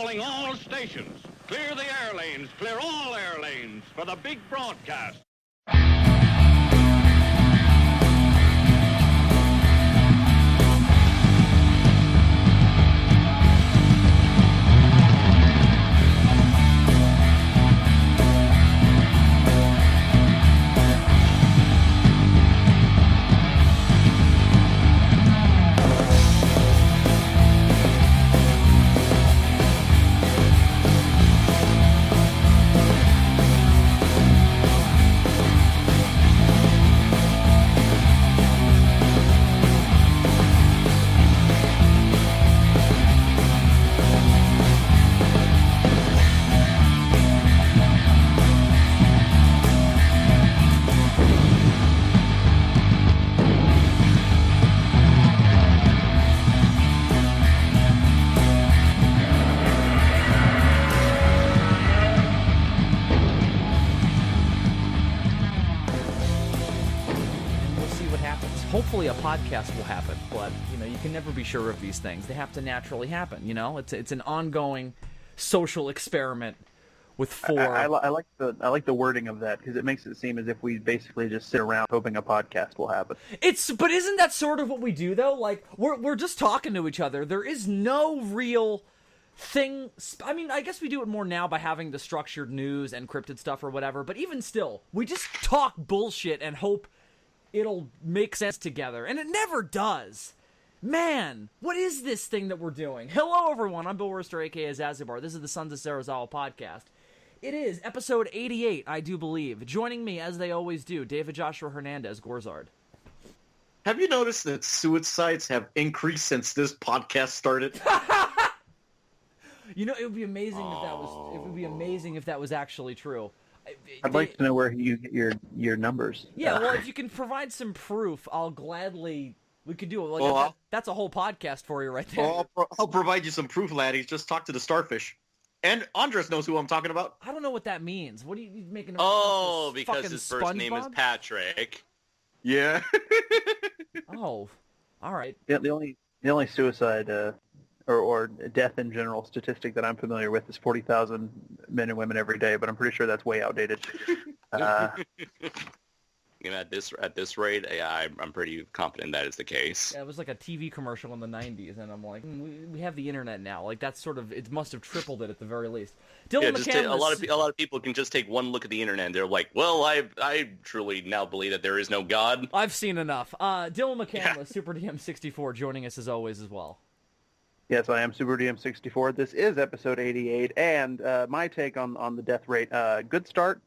calling all stations. Clear the air lanes, clear all air lanes for the big broadcast. Hopefully a podcast will happen, but, you can never be sure of these things. They have to naturally happen, It's an ongoing social experiment with four... I like the wording of that, because it makes it seem as if we basically just sit around hoping a podcast will happen. But isn't that sort of what we do, though? Like, we're just talking to each other. There is no real thing... I mean, I guess we do it more now by having the structured news, encrypted stuff or whatever, but even still, we just talk bullshit and hope it'll make sense together, and it never does. Man, what is this thing that we're doing? Hello, everyone. I'm Bill Worcester, a.k.a. Zazubaar. This is the Sons of Serizawa podcast. It is episode 88, I do believe. Joining me, as they always do, David Joshua Hernandez, Gorzard. Have you noticed that suicides have increased since this podcast started? It would be amazing if that was. It would be amazing if that was actually true. I'd like to know where you get your numbers. Yeah, well, if you can provide some proof, I'll gladly... We could do it. That's a whole podcast for you right there. Well, I'll provide you some proof, laddies. Just talk to the starfish. And Andres knows who I'm talking about. I don't know what that means. What are you making? Because his first name is Patrick. Yeah. Oh, all right. Yeah, the only suicide or death in general statistic that I'm familiar with is 40,000 men and women every day, but I'm pretty sure that's way outdated. At this rate, yeah, I'm pretty confident that is the case. Yeah, it was like a TV commercial in the 90s, and I'm like, we have the internet now. Like, that's sort of, it must have tripled it at the very least. Dylan McCandless... a lot of people can just take one look at the internet, and they're like, well, I truly now believe that there is no God. I've seen enough. Dylan McCandless, Super DM64, joining us as always as well. Yes, I am Super DM64. This is episode 88, and my take on the death rate, good start.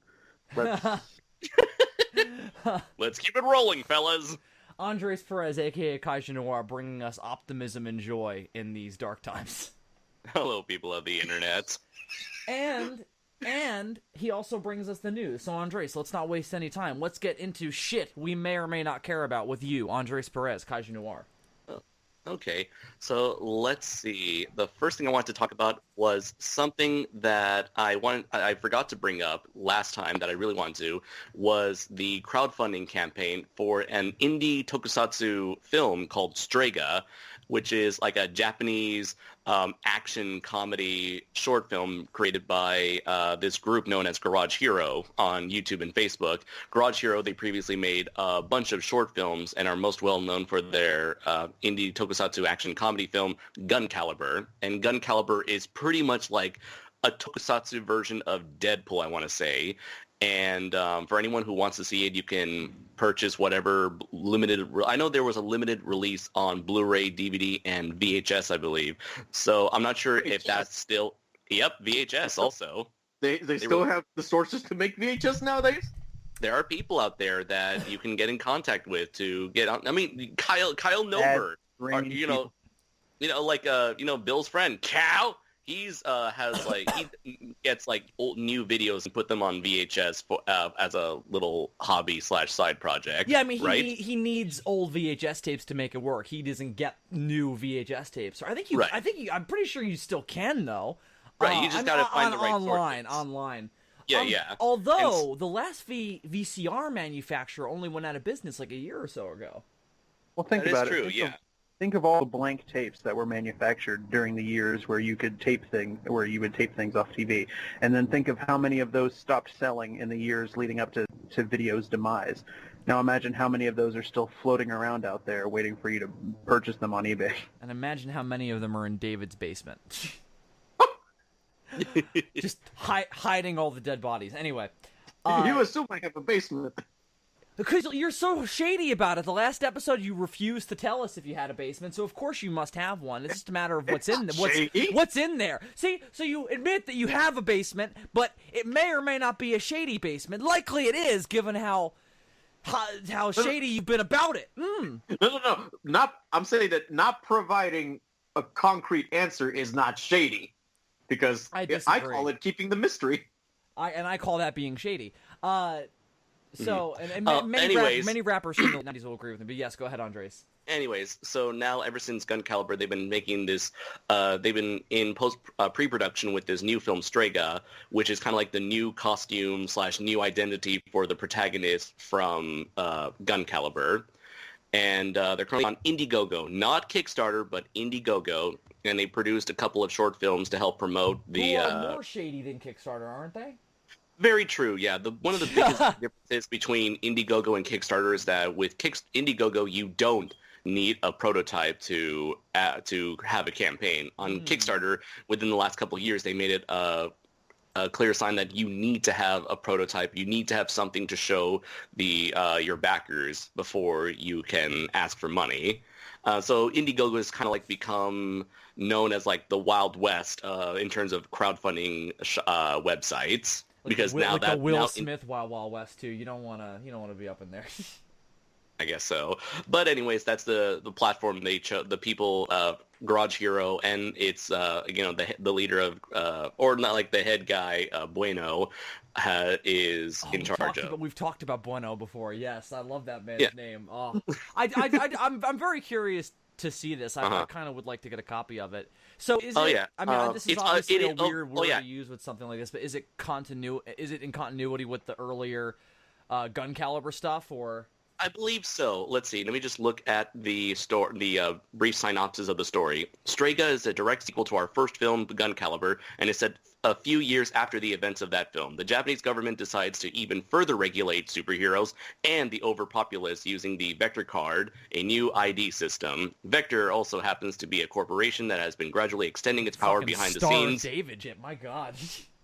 Let's keep it rolling, fellas. Andres Perez, a.k.a. Kaiju Noir, bringing us optimism and joy in these dark times. Hello, people of the internet. And he also brings us the news. So, Andres, let's not waste any time. Let's get into shit we may or may not care about with you, Andres Perez, Kaiju Noir. Okay, so let's see. The first thing I wanted to talk about was something that I forgot to bring up last time that I really wanted to, was the crowdfunding campaign for an indie tokusatsu film called Strega, which is like a Japanese action comedy short film created by this group known as Garage Hero on YouTube and Facebook. Garage Hero, they previously made a bunch of short films and are most well known for their indie tokusatsu action comedy film Gun Caliber. And Gun Caliber is pretty much like a tokusatsu version of Deadpool, I want to say. And for anyone who wants to see it, you can purchase whatever limited... I know there was a limited release on Blu-ray, DVD, and VHS, I believe. So I'm not sure if that's still... Yep, VHS also. They still have the sources to make VHS nowadays? There are people out there that you can get in contact with to get on... I mean, Kyle Nober, Bill's friend, Cal... He gets like old new videos and put them on VHS for as a little hobby / side project. Yeah, I mean, right? he needs old VHS tapes to make it work. He doesn't get new VHS tapes. So I'm pretty sure you still can though. Right, you just gotta find the right online. Yeah. Although the last VCR manufacturer only went out of business like a year or so ago. Well, think about it. That is true. Yeah. think of all the blank tapes that were manufactured during the years where you would tape things off TV, and then think of how many of those stopped selling in the years leading up to video's demise. Now imagine how many of those are still floating around out there waiting for you to purchase them on eBay. And imagine how many of them are in David's basement. Just hiding all the dead bodies. Anyway. You assume I have a basement. Because you're so shady about it. The last episode, you refused to tell us if you had a basement, so of course you must have one. It's just a matter of what's in there. See, so you admit that you have a basement, but it may or may not be a shady basement. Likely it is, given how shady you've been about it. No. I'm saying that not providing a concrete answer is not shady, because I call it keeping the mystery. I call that being shady. So, and many rappers from the 90s will agree with me. But yes, go ahead, Andres. Anyways, so now ever since Gun Caliber, they've been making this. They've been in pre-production with this new film Strega, which is kind of like the new costume / new identity for the protagonist from Gun Caliber, and they're currently on Indiegogo, not Kickstarter, but Indiegogo, and they produced a couple of short films to help promote the. More shady than Kickstarter, aren't they? Very true, yeah. One of the biggest differences between Indiegogo and Kickstarter is that with Indiegogo, you don't need a prototype to have a campaign. On Kickstarter, within the last couple of years, they made it a clear sign that you need to have a prototype. You need to have something to show your backers before you can ask for money. So Indiegogo has kind of like become known as like the Wild West in terms of crowdfunding websites. Because now that Will Smith Wild West too, you don't want to be up in there. I guess so. But anyways, that's the platform they chose. The people, Garage Hero, and it's the leader of or not like the head guy, Bueno, is in charge of. We've talked about Bueno before. Yes, I love that man's name. Oh, I'm very curious to see this. I kind of would like to get a copy of it. So is it? I mean, this is obviously a weird word to use with something like this, but is it Is it in continuity with the earlier Gun Caliber stuff, or? I believe so. Let's see. Let me just look at the brief synopsis of the story. Strega is a direct sequel to our first film, Gun Caliber, and is set a few years after the events of that film. The Japanese government decides to even further regulate superheroes and the overpopulace using the Vector card, a new ID system. Vector also happens to be a corporation that has been gradually extending its power behind the scenes. David, my God.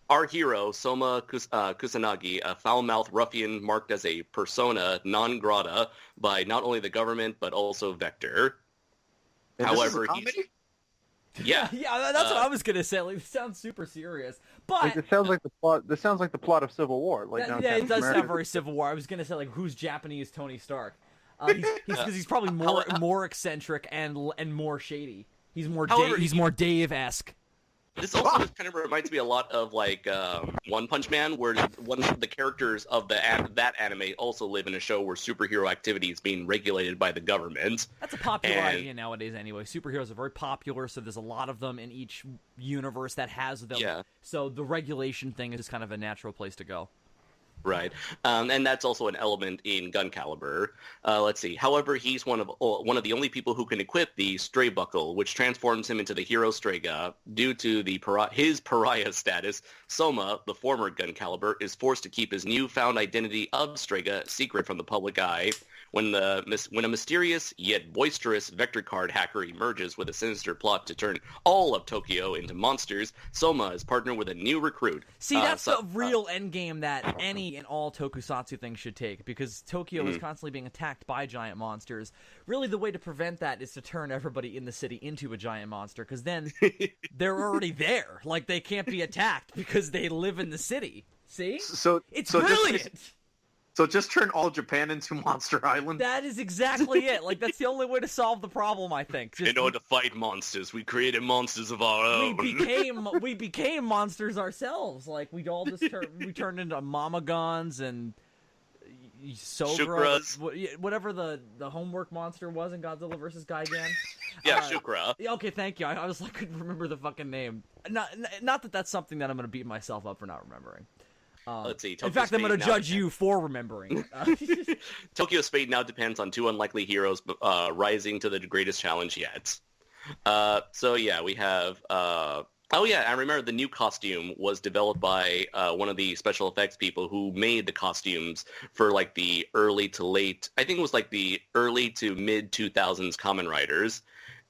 Our hero, Soma Kusanagi, a foul-mouthed ruffian marked as a persona non grata by not only the government, but also Vector. And however, this is a comedy? Yeah, that's what I was gonna say. Like, it sounds super serious, but like, it sounds like the plot. This sounds like the plot of Civil War. Like, it does sound very Civil War. I was gonna say, like, who's Japanese Tony Stark? He's probably more eccentric and more shady. He's more Dave-esque. This also kind of reminds me a lot of like One Punch Man, where one of the characters of that anime also live in a show where superhero activity is being regulated by the government. That's a popular idea nowadays anyway. Superheroes are very popular, so there's a lot of them in each universe that has them. Yeah. So the regulation thing is kind of a natural place to go. Right, and that's also an element in Gun Caliber. Let's see. However, he's one of the only people who can equip the Stray Buckle, which transforms him into the hero Strega. Due to his pariah status, Soma, the former Gun Caliber, is forced to keep his newfound identity of Strega secret from the public eye. When a mysterious yet boisterous Vector card hacker emerges with a sinister plot to turn all of Tokyo into monsters, Soma is partnered with a new recruit. See, that's the real endgame that any and all tokusatsu things should take, because Tokyo is constantly being attacked by giant monsters. Really, the way to prevent that is to turn everybody in the city into a giant monster, because then they're already there. Like, they can't be attacked because they live in the city. See? It's brilliant! So just turn all Japan into Monster Island? That is exactly it. Like, that's the only way to solve the problem, I think. In order to fight monsters, we created monsters of our own. We became monsters ourselves. Like, we all just turned into Mama Guns and Sogra, whatever the homework monster was in Godzilla vs. Gigan. Yeah, Shukra. Okay, thank you. I was like, couldn't remember the fucking name. Not that that's something that I'm going to beat myself up for not remembering. Let's see. In fact, I'm going to judge you for remembering. Tokyo's fate now depends on two unlikely heroes rising to the greatest challenge yet. So yeah, we have... oh yeah, I remember the new costume was developed by one of the special effects people who made the costumes for like the early to late... I think it was like the early to mid-2000s Kamen Riders.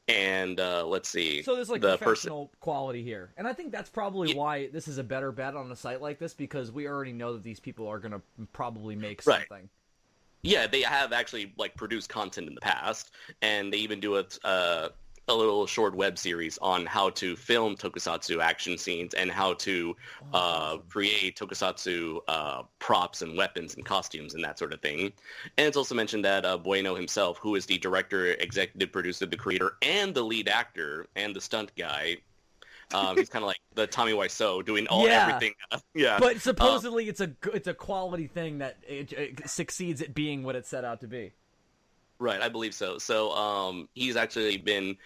And let's see. So there's like professional quality here. And I think that's probably why this is a better bet on a site like this, because we already know that these people are going to probably make something. Right. Yeah, they have actually like produced content in the past, and they even do a little short web series on how to film tokusatsu action scenes and how to create tokusatsu props and weapons and costumes and that sort of thing. And it's also mentioned that Bueno himself, who is the director, executive producer, the creator, and the lead actor, and the stunt guy, he's kind of like the Tommy Wiseau doing everything. Yeah. But supposedly it's a quality thing that it succeeds at being what it set out to be. Right, I believe so. So he's actually been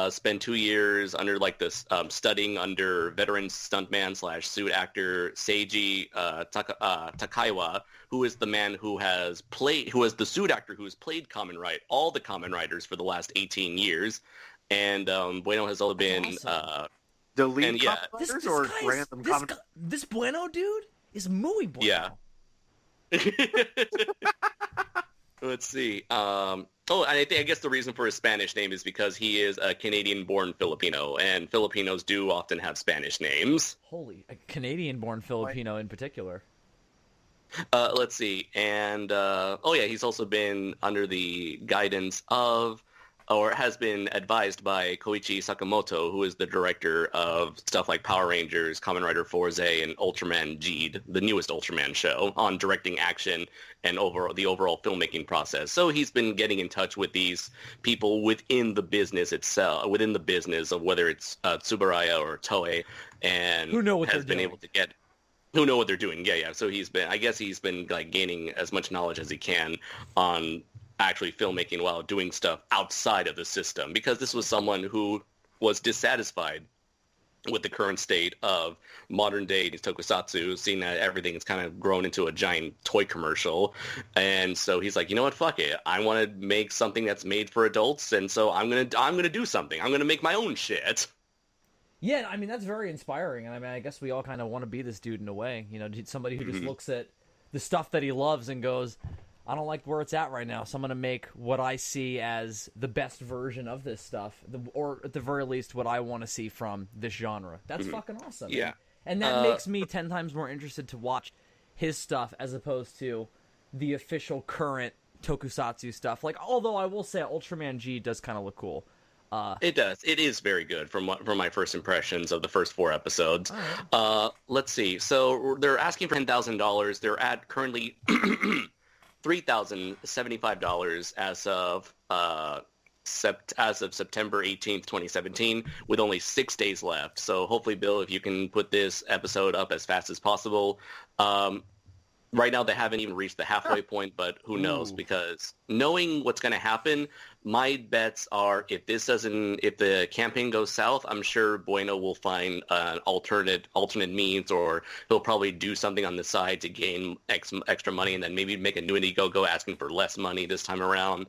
spent 2 years under like this studying under veteran stuntman / suit actor Seiji Takaiwa, who is the man who is the suit actor who has played all the Kamen Riders for the last 18 years. And Bueno has also been the lead Kamen Riders or random Kamen. This Bueno dude is muy bueno. Yeah. Let's see. And I guess the reason for his Spanish name is because he is a Canadian-born Filipino, and Filipinos do often have Spanish names. Holy, a Canadian-born Filipino in particular. Let's see. And, he's also been under the guidance of, or has been advised by Koichi Sakamoto, who is the director of stuff like Power Rangers, Kamen Rider Fourze, and Ultraman Geed, the newest Ultraman show, on directing action and the overall filmmaking process. So he's been getting in touch with these people within the business itself, within the business of whether it's Tsuburaya or Toei, and who know what has been able to get... Who know what they're doing. Yeah. So he's been like gaining as much knowledge as he can on actually filmmaking while doing stuff outside of the system, because this was someone who was dissatisfied with the current state of modern day tokusatsu, seeing that everything is kind of grown into a giant toy commercial. And so he's like, you know what, fuck it. I want to make something that's made for adults, and so I'm gonna do something. I'm gonna make my own shit. Yeah, I mean, that's very inspiring, and I mean, I guess we all kind of want to be this dude in a way. You know, somebody who just looks at the stuff that he loves and goes, I don't like where it's at right now, so I'm going to make what I see as the best version of this stuff, or at the very least, what I want to see from this genre. That's fucking awesome. Yeah. And that makes me 10 times more interested to watch his stuff as opposed to the official current tokusatsu stuff. Like, although I will say Ultraman G does kind of look cool. It does. It is very good from my first impressions of the first 4 episodes. Right. Let's see. So they're asking for $10,000. They're at currently $3,075 as of September 18th, 2017, with only 6 days left. So hopefully, Bill, if you can put this episode up as fast as possible. Right now, they haven't even reached the halfway point, but who knows? Because knowing what's going to happen, my bets are if the campaign goes south, I'm sure Bueno will find an alternate means, or he'll probably do something on the side to gain extra money, and then maybe make a new Indiegogo asking for less money this time around.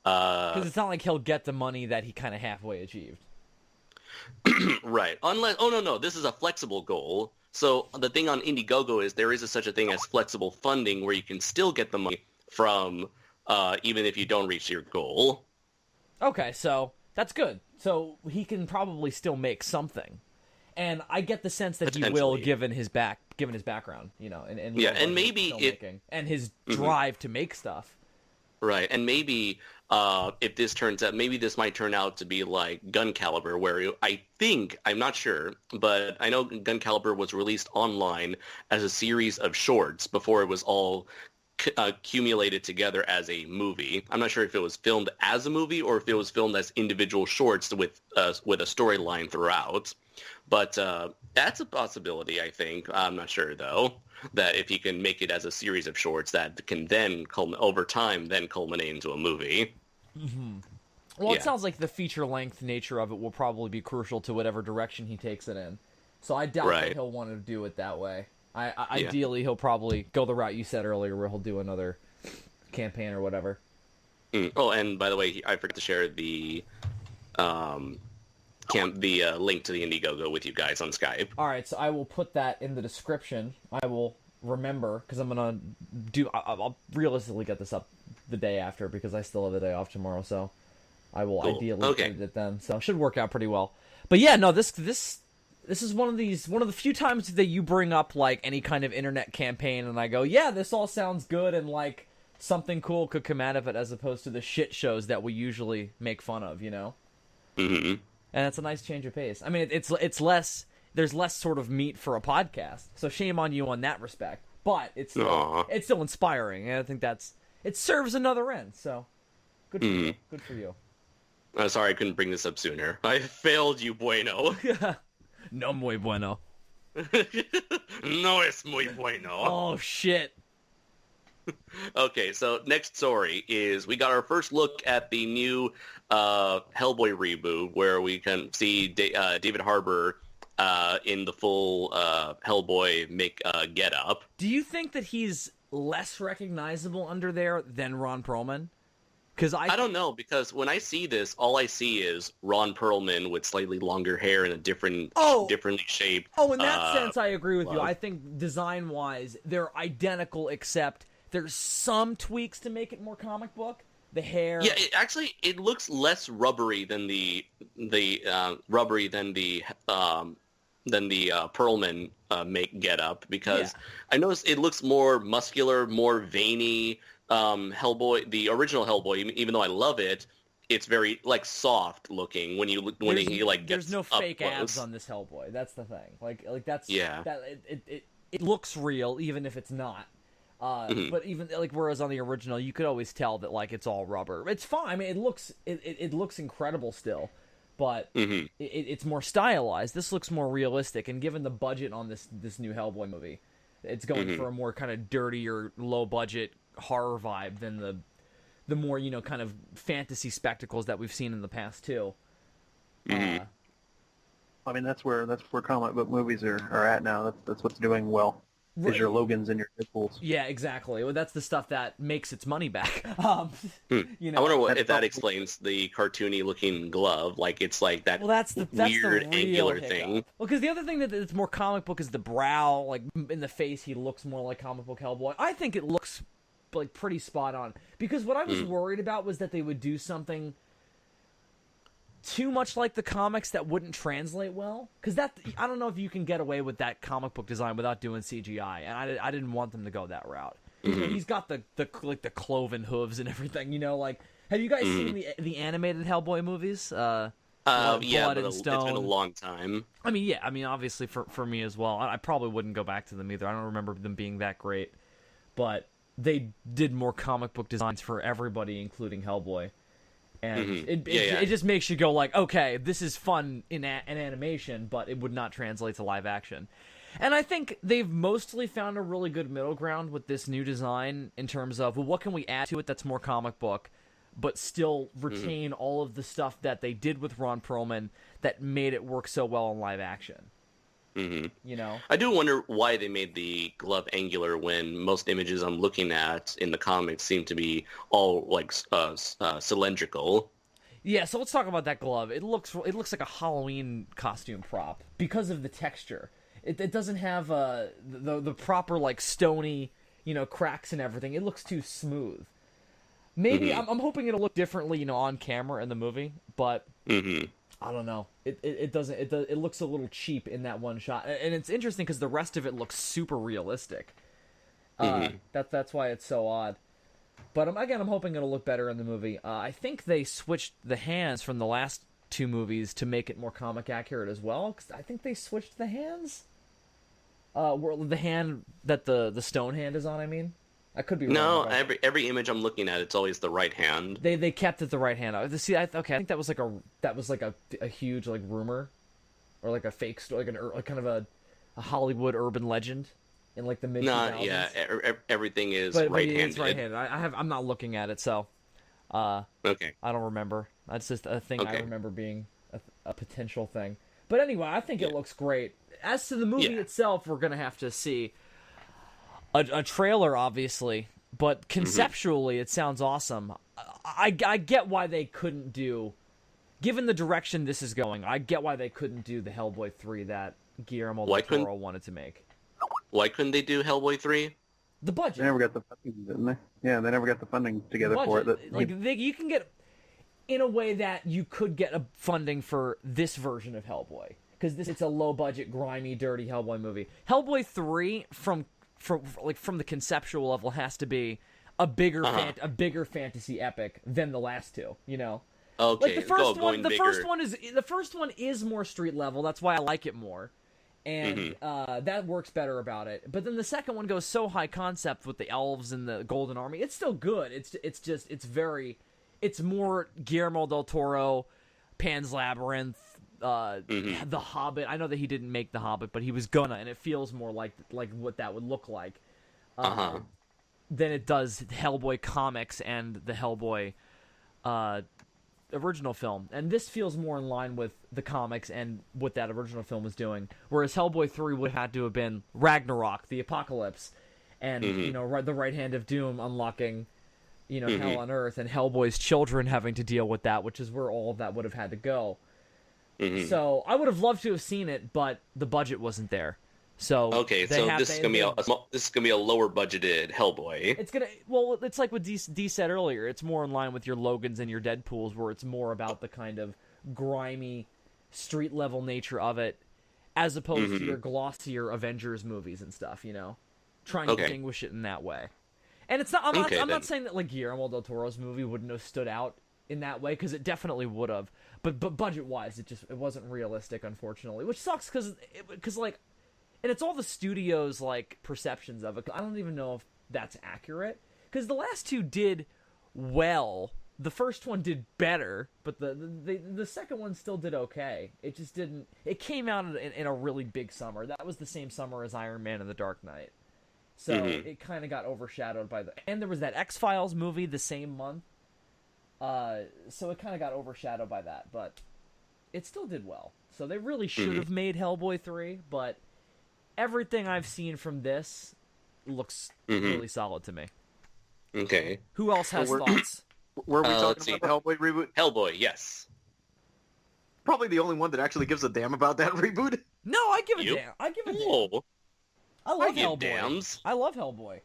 Because it's not like he'll get the money that he kind of halfway achieved. Right. Unless, no, this is a flexible goal. So the thing on Indiegogo is there is such a thing as flexible funding, where you can still get the money from even if you don't reach your goal. Okay, so that's good. So he can probably still make something, and I get the sense that he will, given his background, you know, and maybe and his drive to make stuff. Right, and maybe if this turns out, maybe this might turn out to be like Gun Caliber, where I'm not sure, but I know Gun Caliber was released online as a series of shorts before it was all accumulated together as a movie. I'm not sure if it was filmed as a movie or if it was filmed as individual shorts with a storyline throughout. But that's a possibility, I think. I'm not sure, though, that if he can make it as a series of shorts that can then, over time, then culminate into a movie. Mm-hmm. Well, It sounds like the feature-length nature of it will probably be crucial to whatever direction he takes it in. So I doubt that he'll want to do it that way. Ideally, he'll probably go the route you said earlier, where he'll do another campaign or whatever. Oh, and by the way, I forgot to share the link to the Indiegogo with you guys on Skype. All right, so I will put that in the description. I will remember, because I'm gonna I'll realistically get this up the day after, because I still have the day off tomorrow. So I will ideally edit it then. So it should work out pretty well. But yeah, no, this is one of the few times that you bring up like any kind of internet campaign, and I go, yeah, this all sounds good, and like something cool could come out of it, as opposed to the shit shows that we usually make fun of, you know. Mm-hmm. And it's a nice change of pace. I mean, it's less. There's less sort of meat for a podcast, so shame on you on that respect. But it's still inspiring, and I think it serves another end. So good for you. Good for you. Sorry I couldn't bring this up sooner. I failed you, bueno. No muy bueno. No es muy bueno. Oh, shit. Okay, so next story is we got our first look at the new Hellboy reboot, where we can see David Harbour in the full Hellboy get-up. Do you think that he's less recognizable under there than Ron Perlman? Because I don't know, because when I see this, all I see is Ron Perlman with slightly longer hair and a differently shaped. Oh, in that sense, I agree with you. I think design-wise, they're identical, except there's some tweaks to make it more comic book. The hair. Yeah, it looks less rubbery than the Perlman get up, because I noticed it looks more muscular, more veiny. Hellboy, the original Hellboy, even though I love it, it's very like soft looking when he gets. There's no fake close. abs on this Hellboy. That's the thing. Like that's that it looks real even if it's not. But even like whereas on the original, you could always tell that like it's all rubber. It's fine. I mean, it looks incredible still, but it's more stylized. This looks more realistic, and given the budget on this new Hellboy movie, it's going for a more kind of dirtier, low budget horror vibe than the more, you know, kind of fantasy spectacles that we've seen in the past too. I mean, that's where comic book movies are at now. That's what's doing well. Is your Logans and your Deadpools. Yeah, exactly. Well, that's the stuff that makes its money back. You know, I wonder if that explains the cartoony-looking glove. Like it's like that. Well, that's weird the angular thing. Well, because the other thing that's more comic book is the brow. Like in the face, he looks more like comic book Hellboy. I think it looks like pretty spot on. Because what I was worried about was that they would do something too much like the comics that wouldn't translate well, because I don't know if you can get away with that comic book design without doing CGI, and I didn't want them to go that route. You know, he's got the cloven hooves and everything. You know, like have you guys seen the animated Hellboy movies? Blood but and Stone. It's been a long time. I mean, obviously for me as well. I probably wouldn't go back to them either. I don't remember them being that great, but they did more comic book designs for everybody, including Hellboy. And it just makes you go like, okay, this is fun in animation, but it would not translate to live action. And I think they've mostly found a really good middle ground with this new design in terms of, well, what can we add to it that's more comic book, but still retain all of the stuff that they did with Ron Perlman that made it work so well in live action. You know, I do wonder why they made the glove angular when most images I'm looking at in the comics seem to be all like cylindrical. Yeah, so let's talk about that glove. It looks like a Halloween costume prop because of the texture. It doesn't have the proper like stony, you know, cracks and everything. It looks too smooth. Maybe I'm hoping it'll look differently, you know, on camera in the movie, but. I don't know. It doesn't. It looks a little cheap in that one shot, and it's interesting because the rest of it looks super realistic. That's why it's so odd. But I'm hoping it'll look better in the movie. I think they switched the hands from the last two movies to make it more comic accurate as well. Because I think they switched the hands. The hand that the stone hand is on. I mean. I could be wrong. No, every image I'm looking at, it's always the right hand. They kept it the right hand. See, I think that was like a huge like rumor, or like a fake story, like kind of a Hollywood urban legend in like the mid 2000s. Yeah, everything is right-handed. It's right-handed. I'm not looking at it, so okay. I don't remember. That's just a thing I remember being a potential thing. But anyway, I think it looks great. as to the movie itself, we're gonna have to see a trailer, obviously, but conceptually, it sounds awesome. I get why they couldn't do, given the direction this is going, I get why they couldn't do the Hellboy 3 that Guillermo del Toro wanted to make. Why couldn't they do Hellboy 3? The budget. They never got the funding, didn't they? Yeah, they never got the funding together for it. You can get, in a way that you could get a funding for this version of Hellboy. Because it's a low-budget, grimy, dirty Hellboy movie. Hellboy 3, from the conceptual level, has to be a bigger fantasy epic than the last two, you know? Okay, like the first one is more street level. That's why I like it more, and that works better about it. But then the second one goes so high concept with the elves and the Golden Army. It's still good. It's more Guillermo del Toro, Pan's Labyrinth, The Hobbit. I know that he didn't make The Hobbit, but he was gonna, and it feels more like what that would look like than it does Hellboy comics and the Hellboy original film. And this feels more in line with the comics and what that original film was doing. Whereas Hellboy 3 would have to have been Ragnarok, the apocalypse, and the right hand of doom unlocking, hell on earth, and Hellboy's children having to deal with that, which is where all of that would have had to go. So I would have loved to have seen it, but the budget wasn't there. So this is gonna be a lower budgeted Hellboy. It's like what D said earlier. It's more in line with your Logans and your Deadpools, where it's more about the kind of grimy, street level nature of it, as opposed to your glossier Avengers movies and stuff. Trying to distinguish it in that way. And it's not. I'm not saying that like Guillermo del Toro's movie wouldn't have stood out in that way, because it definitely would have. But budget wise, it wasn't realistic, unfortunately, which sucks because like. And it's all the studio's, perceptions of it. I don't even know if that's accurate. Because the last two did well. The first one did better, but the second one still did okay. It just didn't... It came out in a really big summer. That was the same summer as Iron Man and the Dark Knight. So it kind of got overshadowed by the... And there was that X-Files movie the same month. So it kind of got overshadowed by that. But it still did well. So they really should have made Hellboy 3, but... Everything I've seen from this looks really solid to me. Okay. Who else has thoughts? Were we talking about the Hellboy reboot? Hellboy, yes. Probably the only one that actually gives a damn about that reboot. No, I give a damn. I give a damn. I love Hellboy. Dams. I love Hellboy.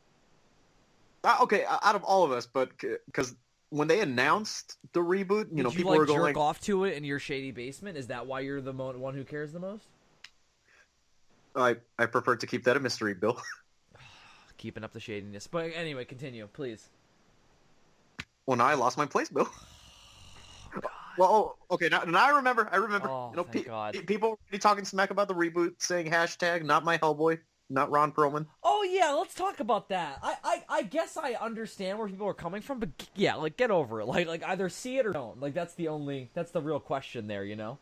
Okay, out of all of us, but because when they announced the reboot, people were going jerk off to it in your shady basement. Is that why you're the one who cares the most? I prefer to keep that a mystery, Bill. Keeping up the shadiness. But anyway, continue, please. Well, now I lost my place, Bill. Well, okay, now I remember. Oh, thank God. People were already talking smack about the reboot, saying hashtag not my Hellboy, not Ron Perlman. Oh, yeah, let's talk about that. I guess I understand where people are coming from, but yeah, get over it. Like either see it or don't. That's the real question there, Yeah.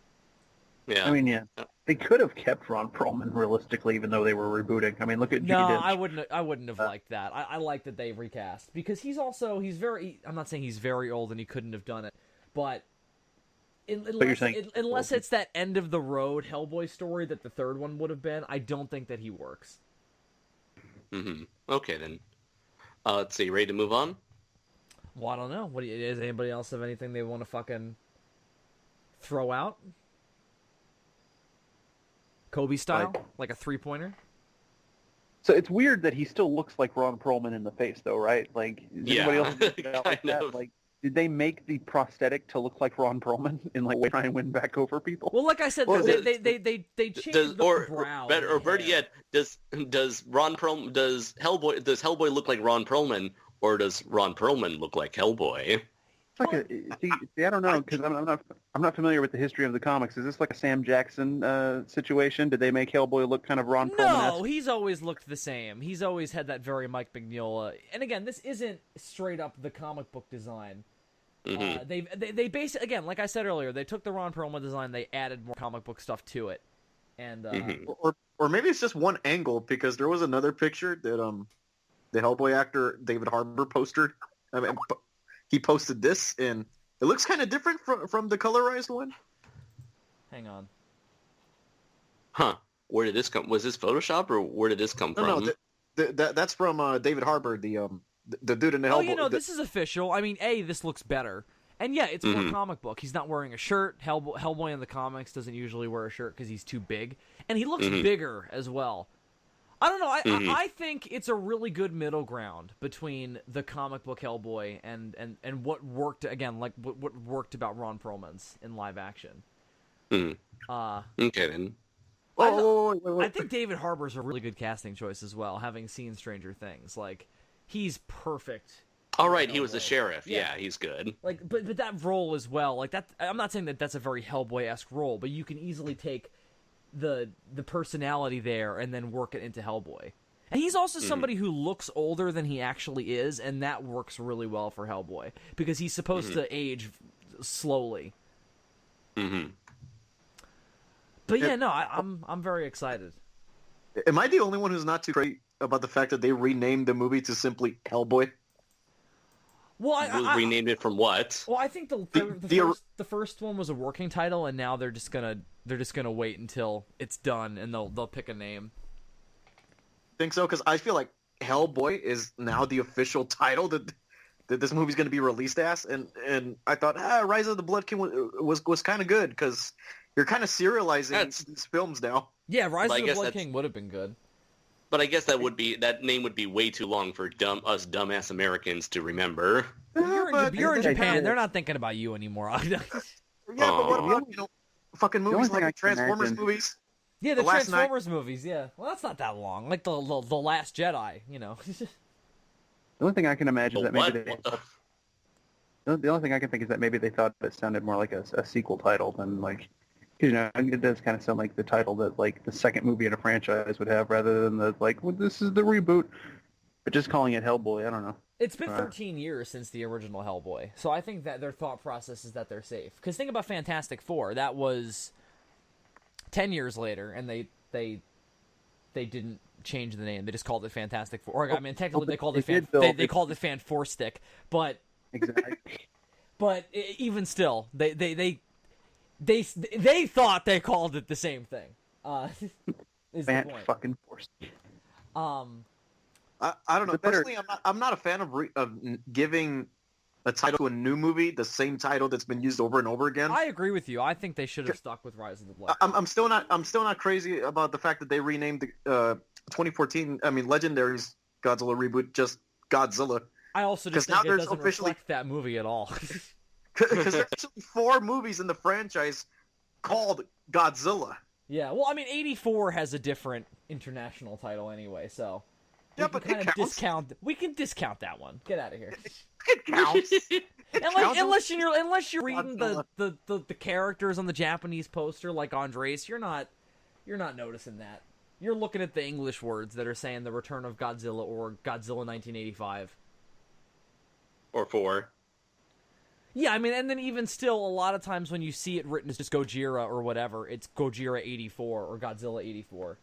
I mean, yeah. They could have kept Ron Perlman realistically, even though they were rebooting. I mean, look at Judy Dench. I wouldn't have liked that. I like that they recast, because he's very... I'm not saying he's very old and he couldn't have done it, but... Unless it's that end of the road Hellboy story that the third one would have been, I don't think that he works. Okay, then. Let's see, ready to move on? Well, I don't know. Does anybody else have anything they want to fucking throw out? Kobe style? Like a three-pointer? So it's weird that he still looks like Ron Perlman in the face, though, right? Anybody else like that? Did they make the prosthetic to look like Ron Perlman in try and win back over people? Well, like I said, they changed the brow. Or better yet, does Hellboy look like Ron Perlman, or does Ron Perlman look like Hellboy? I don't know, because I'm not familiar with the history of the comics. Is this like a Sam Jackson situation? Did they make Hellboy look kind of Ron Perlman-esque? No, he's always looked the same. He's always had that very Mike Mignola. And again, this isn't straight up the comic book design. They basically, again, like I said earlier, they took the Ron Perlman design, they added more comic book stuff to it, and or maybe it's just one angle, because there was another picture that the Hellboy actor David Harbour posted. He posted this, and it looks kind of different from the colorized one. Hang on. Huh. Where did this come? Was this Photoshop or where did this come from? That's from David Harbour, the dude in the Hellboy. Oh, this is official. I mean, this looks better. And yeah, it's more comic book. He's not wearing a shirt. Hellboy in the comics doesn't usually wear a shirt because he's too big. And he looks bigger as well. I don't know. I think it's a really good middle ground between the comic book Hellboy and what worked, again, like what worked about Ron Perlman's in live action. Okay, then. I think David Harbour's a really good casting choice as well, having seen Stranger Things. Like, he's perfect. All right, he was the sheriff. Yeah, he's good. Like, but that role as well, like that. I'm not saying that that's a very Hellboy-esque role, but you can easily take the personality there and then work it into Hellboy. And he's also somebody who looks older than he actually is, and that works really well for Hellboy because he's supposed to age slowly. But yeah, no, I'm very excited. Am I the only one who's not too crazy about the fact that they renamed the movie to simply Hellboy? Well, I renamed it from what? Well, I think the first one was a working title, and now they're just gonna wait until it's done, and they'll pick a name. Think so? Because I feel like Hellboy is now the official title that this movie's going to be released as, and I thought Rise of the Blood King was kind of good because you're kind of serializing these films now. Yeah, Rise of the Blood King would have been good. But I guess that name would be way too long for us dumbass Americans to remember. You're in Japan. They're not thinking about you anymore. Yeah, but what about fucking movies like the Transformers movies? Yeah, the Transformers movies. Yeah, well, that's not that long. Like the Last Jedi, The only thing I can imagine is that maybe the only thing I can think is that maybe they thought it sounded more like a sequel title than like. It does kind of sound like the title that like the second movie in a franchise would have, rather than this is the reboot. But just calling it Hellboy, I don't know. It's been 13 years since the original Hellboy, so I think that their thought process is that they're safe. Because think about Fantastic Four, that was 10 years later, and they didn't change the name; they just called it Fantastic Four. I mean, technically they called it called it Fan Four Stick, but exactly. But even still, they thought they called it the same thing. Is the point. Fucking forced. I don't know. Personally, I'm not a fan of giving a title to a new movie the same title that's been used over and over again. I agree with you. I think they should have stuck with Rise of the Blood. I'm still not crazy about the fact that they renamed the 2014 Legendary's Godzilla reboot just Godzilla. I also just think it doesn't reflect that movie at all. Because there's actually 4 movies in the franchise called Godzilla. Yeah, well, I mean, 84 has a different international title anyway, so yeah, but it counts. We can discount that one. Get out of here. It counts. Unless you're reading the characters on the Japanese poster like Andres, you're not noticing that. You're looking at the English words that are saying the Return of Godzilla or Godzilla 1985. Or 4. Yeah, I mean, and then even still, a lot of times when you see it written as just Gojira or whatever, it's Gojira 84 or Godzilla 84.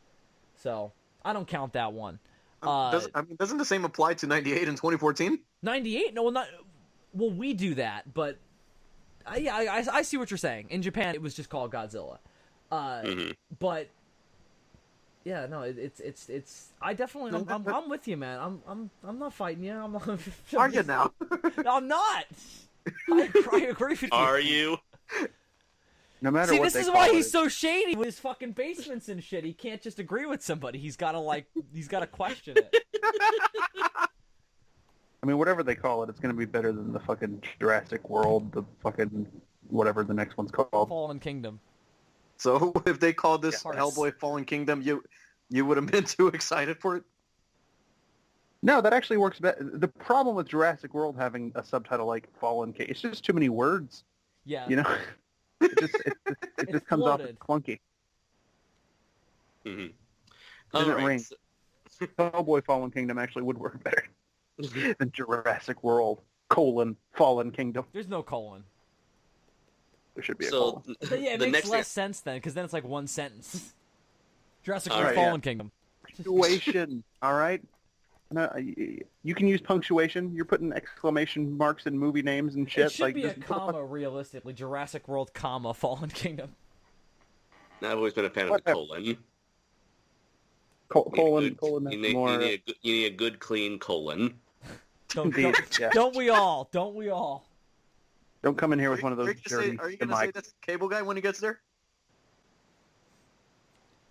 So, I don't count that one. Doesn't the same apply to 98 and 2014? 98? No, well, we do that, but I see what you're saying. In Japan, it was just called Godzilla. But yeah, no, it's. I definitely, I'm with you, man. I'm not fighting you. I'm not. Are you now? I'm not. I agree with you. Are you? No matter what. See, this is why he's so shady with his fucking basements and shit. He can't just agree with somebody. He's got to question it. I mean, whatever they call it, it's going to be better than the fucking Jurassic World, the fucking whatever the next one's called. Fallen Kingdom. So if they called this Hellboy Fallen Kingdom, you would have been too excited for it? No, that actually works better. The problem with Jurassic World having a subtitle like Fallen Kingdom, it's just too many words. Yeah. It just comes off as clunky. Mm-hmm. Doesn't ring. Hellboy Fallen Kingdom actually would work better than Jurassic World, Fallen Kingdom. There's no colon. There should be a colon. But yeah, it makes less sense then, because then it's like one sentence. Jurassic World Fallen Kingdom. Punctuation, all right? No, you can use punctuation. You're putting exclamation marks in movie names and shit. It should be a comma, realistically. Jurassic World, Fallen Kingdom. I've always been a fan of the colon. Colon You is more. need a good, clean colon. Don't we all? Don't we all? Don't come in here with one of those Are dirty you gonna say that's the cable guy when he gets there?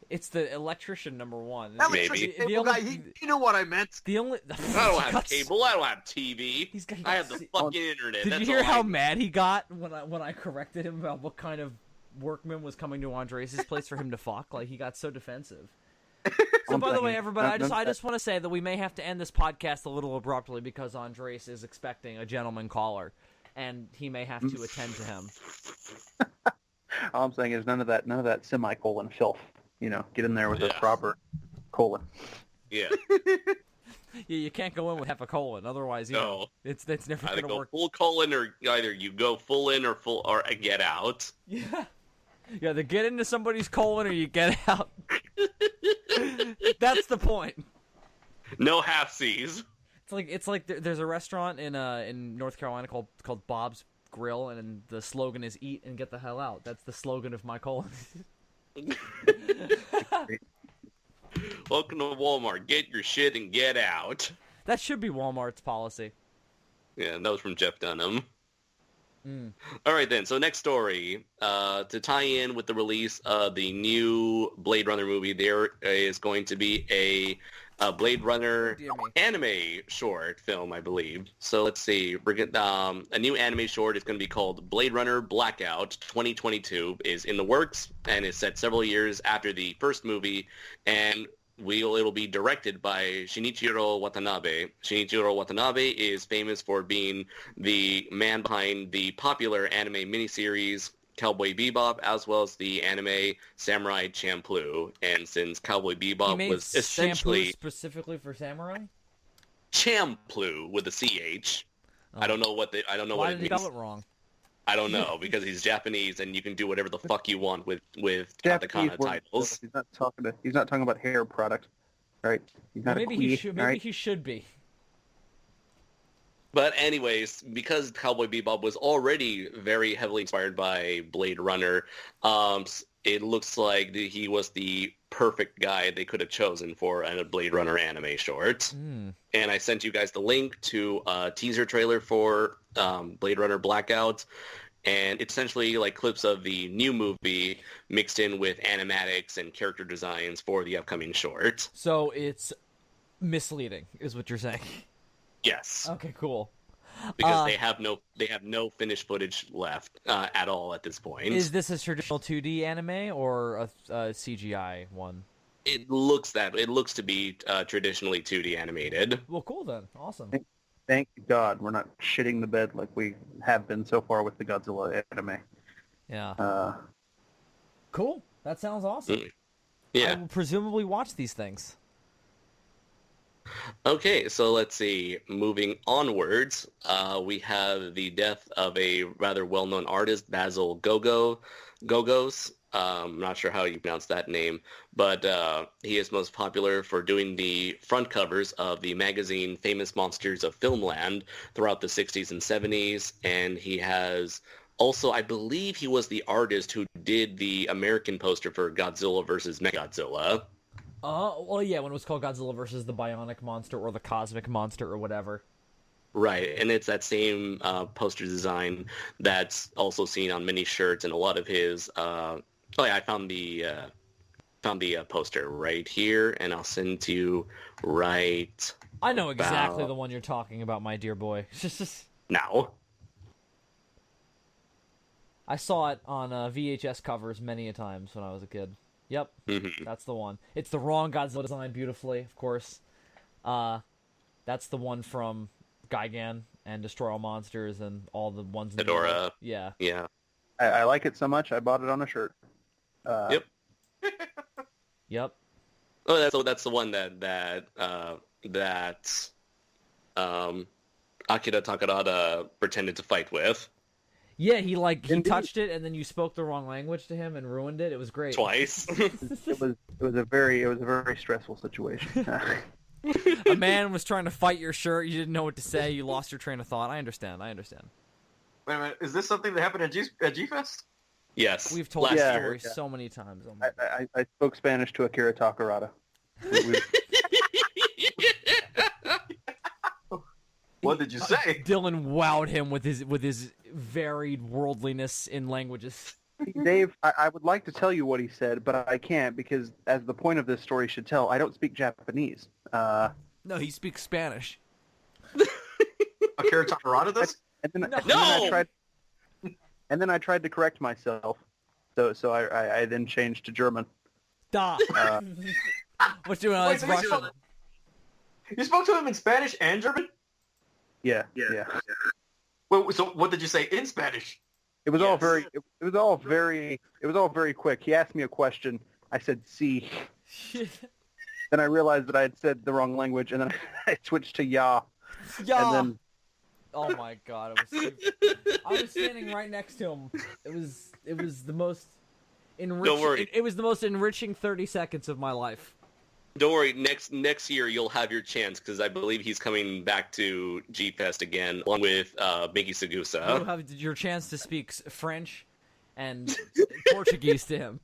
It's the electrician number one. Maybe. Cable guy. You know what I meant. The only. I don't have cable. I don't have TV. I have the see- fucking internet. Did That's you hear all how I need. mad he got when I corrected him about what kind of workman was coming to Andres' place for him to fuck? Like, he got so defensive. So, by the way, everybody, I just want to say that we may have to end this podcast a little abruptly because Andres is expecting a gentleman caller, and he may have to attend to him. All I'm saying is none of that semicolon filth. You know, get in there with a proper colon. Yeah. Yeah, you can't go in with half a colon, otherwise, you know, it's never Either going to go work. full colon or either you go full in or get out. Yeah. You either get into somebody's colon or you get out. That's the point. No half C's. It's like there's a restaurant in North Carolina called Bob's Grill, and the slogan is "Eat and get the hell out." That's the slogan of my colon. Welcome to Walmart. Get your shit and get out. That should be Walmart's policy. Yeah, that was from Jeff Dunham. All right, then. So next story. To tie in with the release of the new Blade Runner movie, there is going to be a Blade Runner anime short film, I believe. So let's see. We're getting, a new anime short is going to be called Blade Runner Blackout 2022 is in the works and is set several years after the first movie, and it'll be directed by Shinichiro Watanabe. Shinichiro Watanabe is famous for being the man behind the popular anime miniseries Cowboy Bebop, as well as the anime Samurai Champloo. And since Cowboy Bebop was essentially shampoo specifically for samurai, Champloo with a CH. Oh. I don't know what it Why means. did he spell it wrong? I don't know, because he's Japanese and you can do whatever the fuck you want with Japanese katakana words. titles. He's not talking about hair product, right? He's not Maybe a queer, he should. Maybe right? he should be. But anyways, because Cowboy Bebop was already very heavily inspired by Blade Runner, it looks like he was the perfect guy they could have chosen for a Blade Runner anime short. And I sent you guys the link to a teaser trailer for Blade Runner Blackout. And it's essentially like clips of the new movie mixed in with animatics and character designs for the upcoming short. So it's misleading, is what you're saying. Yes. Okay, cool. Because they have no finished footage left at all at this point. Is this a traditional 2D anime or a CGI one? It looks to be traditionally 2D animated. Well, cool then. Awesome. Thank God we're not shitting the bed like we have been so far with the Godzilla anime. Yeah. Cool. That sounds awesome. Yeah. I will presumably watch these things. Okay, so let's see. Moving onwards, we have the death of a rather well-known artist, Basil Gogos. I'm not sure how you pronounce that name, but he is most popular for doing the front covers of the magazine Famous Monsters of Filmland throughout the 60s and 70s, and he has also, I believe he was the artist who did the American poster for Godzilla vs. Mechagodzilla. Well, yeah, when it was called Godzilla versus the Bionic Monster or the Cosmic Monster or whatever. Right, and it's that same poster design that's also seen on many shirts and a lot of his. I found the poster right here, and I'll send it to you right. I know exactly the one you're talking about, my dear boy. Now. I saw it on VHS covers many a times when I was a kid. Yep, That's the one. It's the wrong Godzilla design beautifully, of course. That's the one from Gigan and Destroy All Monsters and all the ones in Hedorah. Yeah. Yeah. I like it so much I bought it on a shirt. Yep. Yep. Oh, that's the one that Akira Takarada pretended to fight with. Yeah, he touched it, and then you spoke the wrong language to him and ruined it. It was great. Twice. It was a very stressful situation. A man was trying to fight your shirt. You didn't know what to say. You lost your train of thought. I understand. Wait a minute. Is this something that happened at G-Fest? Yes. We've told this story so many times. Oh my I spoke Spanish to Akira Takarada. What did you say? Dylan wowed him with his varied worldliness in languages. Dave, I would like to tell you what he said, but I can't because, as the point of this story should tell, I don't speak Japanese. No, he speaks Spanish. Akira Takarada does? And then I tried to correct myself, so I then changed to German. Da. What's doing on his Russian? You spoke to him in Spanish and German? Yeah. Well, so what did you say in Spanish? It was all very. It was all very quick. He asked me a question. I said "sí." Then I realized that I had said the wrong language, and then I switched to "ya." Yeah. And then, oh my god! I was standing right next to him. It was the most enriching. Don't worry. It was the most enriching 30 seconds of my life. Don't worry, next year you'll have your chance, because I believe he's coming back to G-Fest again, along with Miki Sagusa. You'll have your chance to speak French and Portuguese to him.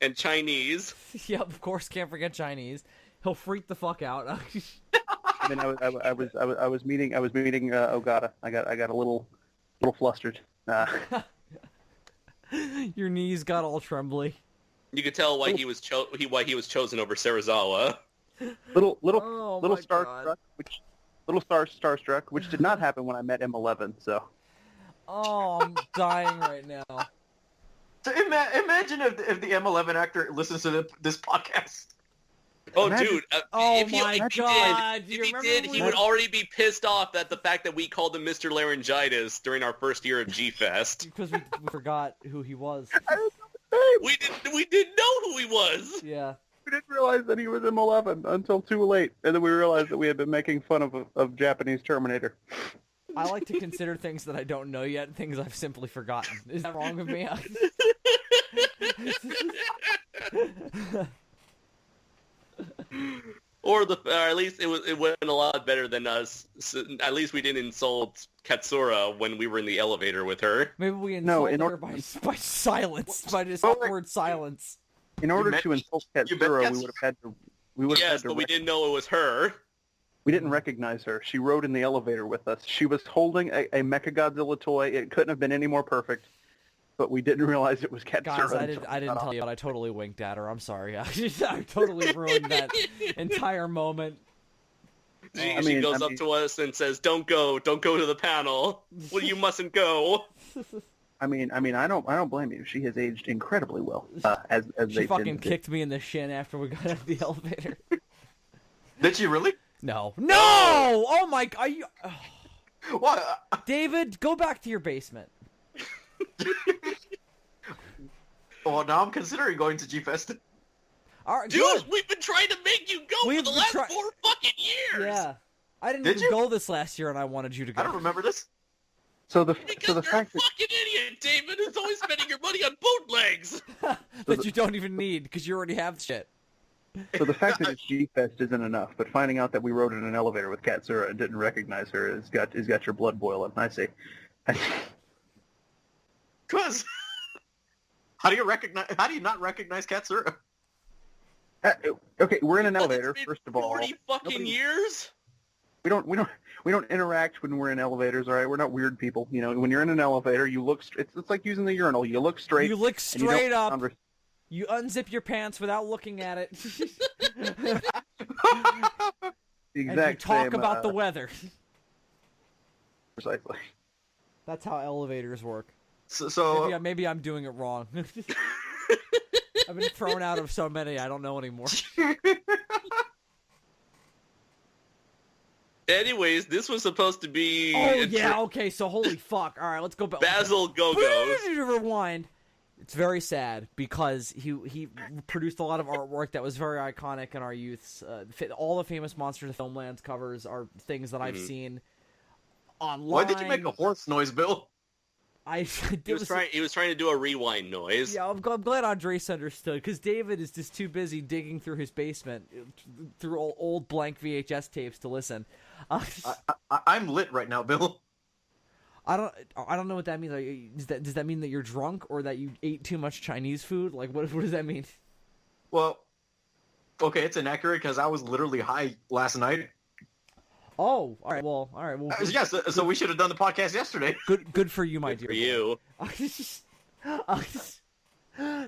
And Chinese. Yep, of course, can't forget Chinese. He'll freak the fuck out. I mean, I was meeting Ogata. I got a little flustered. Your knees got all trembly. You could tell why he was chosen over Serizawa. Little Oh, starstruck, which did not happen when I met M11. So. Oh, I'm dying right now. So imagine if the M11 actor listens to this podcast. Oh, Imagine- dude! Oh my god! If he did, he would already be pissed off at the fact that we called him Mr. Laryngitis during our first year of G-Fest. Because we forgot who he was. We didn't know who he was. Yeah. We didn't realize that he was M11 until too late, and then we realized that we had been making fun of Japanese Terminator. I like to consider things that I don't know yet things I've simply forgotten. Is that wrong with me? Or at least it went a lot better than us. So at least we didn't insult Katsura when we were in the elevator with her. Maybe we insulted her by silence, by just awkward silence. In order to insult Katsura, we would have had to. But we didn't know it was her. We didn't recognize her. She rode in the elevator with us. She was holding a Mechagodzilla toy. It couldn't have been any more perfect. But we didn't realize it was Katsura. Guys, I didn't tell you, but I totally winked at her. I'm sorry. I totally ruined that entire moment. She goes up to us and says, don't go to the panel. Well, you mustn't go. I mean, I don't blame you. She has aged incredibly well. As she fucking kicked me in the shin after we got out of the elevator. Did she really? No! Oh my! Are you? What? David, go back to your basement. Well, now I'm considering going to G-Fest. Right, dude, good. we've been trying to make you go for the last 4 fucking years. Yeah, I didn't even go this last year, and I wanted you to go. I don't remember this. Because you're a fucking idiot, David. Who's always spending your money on bootlegs that you don't even need because you already have shit. So the fact that it's G-Fest isn't enough, but finding out that we rode in an elevator with Katsura and didn't recognize her has got your blood boiling. I see. Cause how do you not recognize Katsura? Okay, we're in an elevator. First of all, 40 fucking years. We don't interact when we're in elevators. All right, we're not weird people. You know, when you're in an elevator, you look. It's like using the urinal. You look straight. You look straight up. You unzip your pants without looking at it. The exact and you talk same, about the weather. Precisely. That's how elevators work. So maybe I'm doing it wrong. I've been thrown out of so many, I don't know anymore. Anyways, this was supposed to be... Oh, yeah, okay, so holy fuck. All right, let's go back. Basil Go-Go's. Rewind. It's very sad because he produced a lot of artwork that was very iconic in our youths. All the famous Monsters of Filmlands covers are things that I've seen online. Why did you make a horse noise, Bill? He was trying to do a rewind noise. Yeah, I'm glad Andres understood, because David is just too busy digging through his basement, through old blank VHS tapes to listen. I'm lit right now, Bill. I don't know what that means. Does that mean that you're drunk or that you ate too much Chinese food? Like, what does that mean? Well, okay, it's inaccurate because I was literally high last night. Oh, all right. Well, Yes, so we should have done the podcast yesterday. good for you, my dear. For you.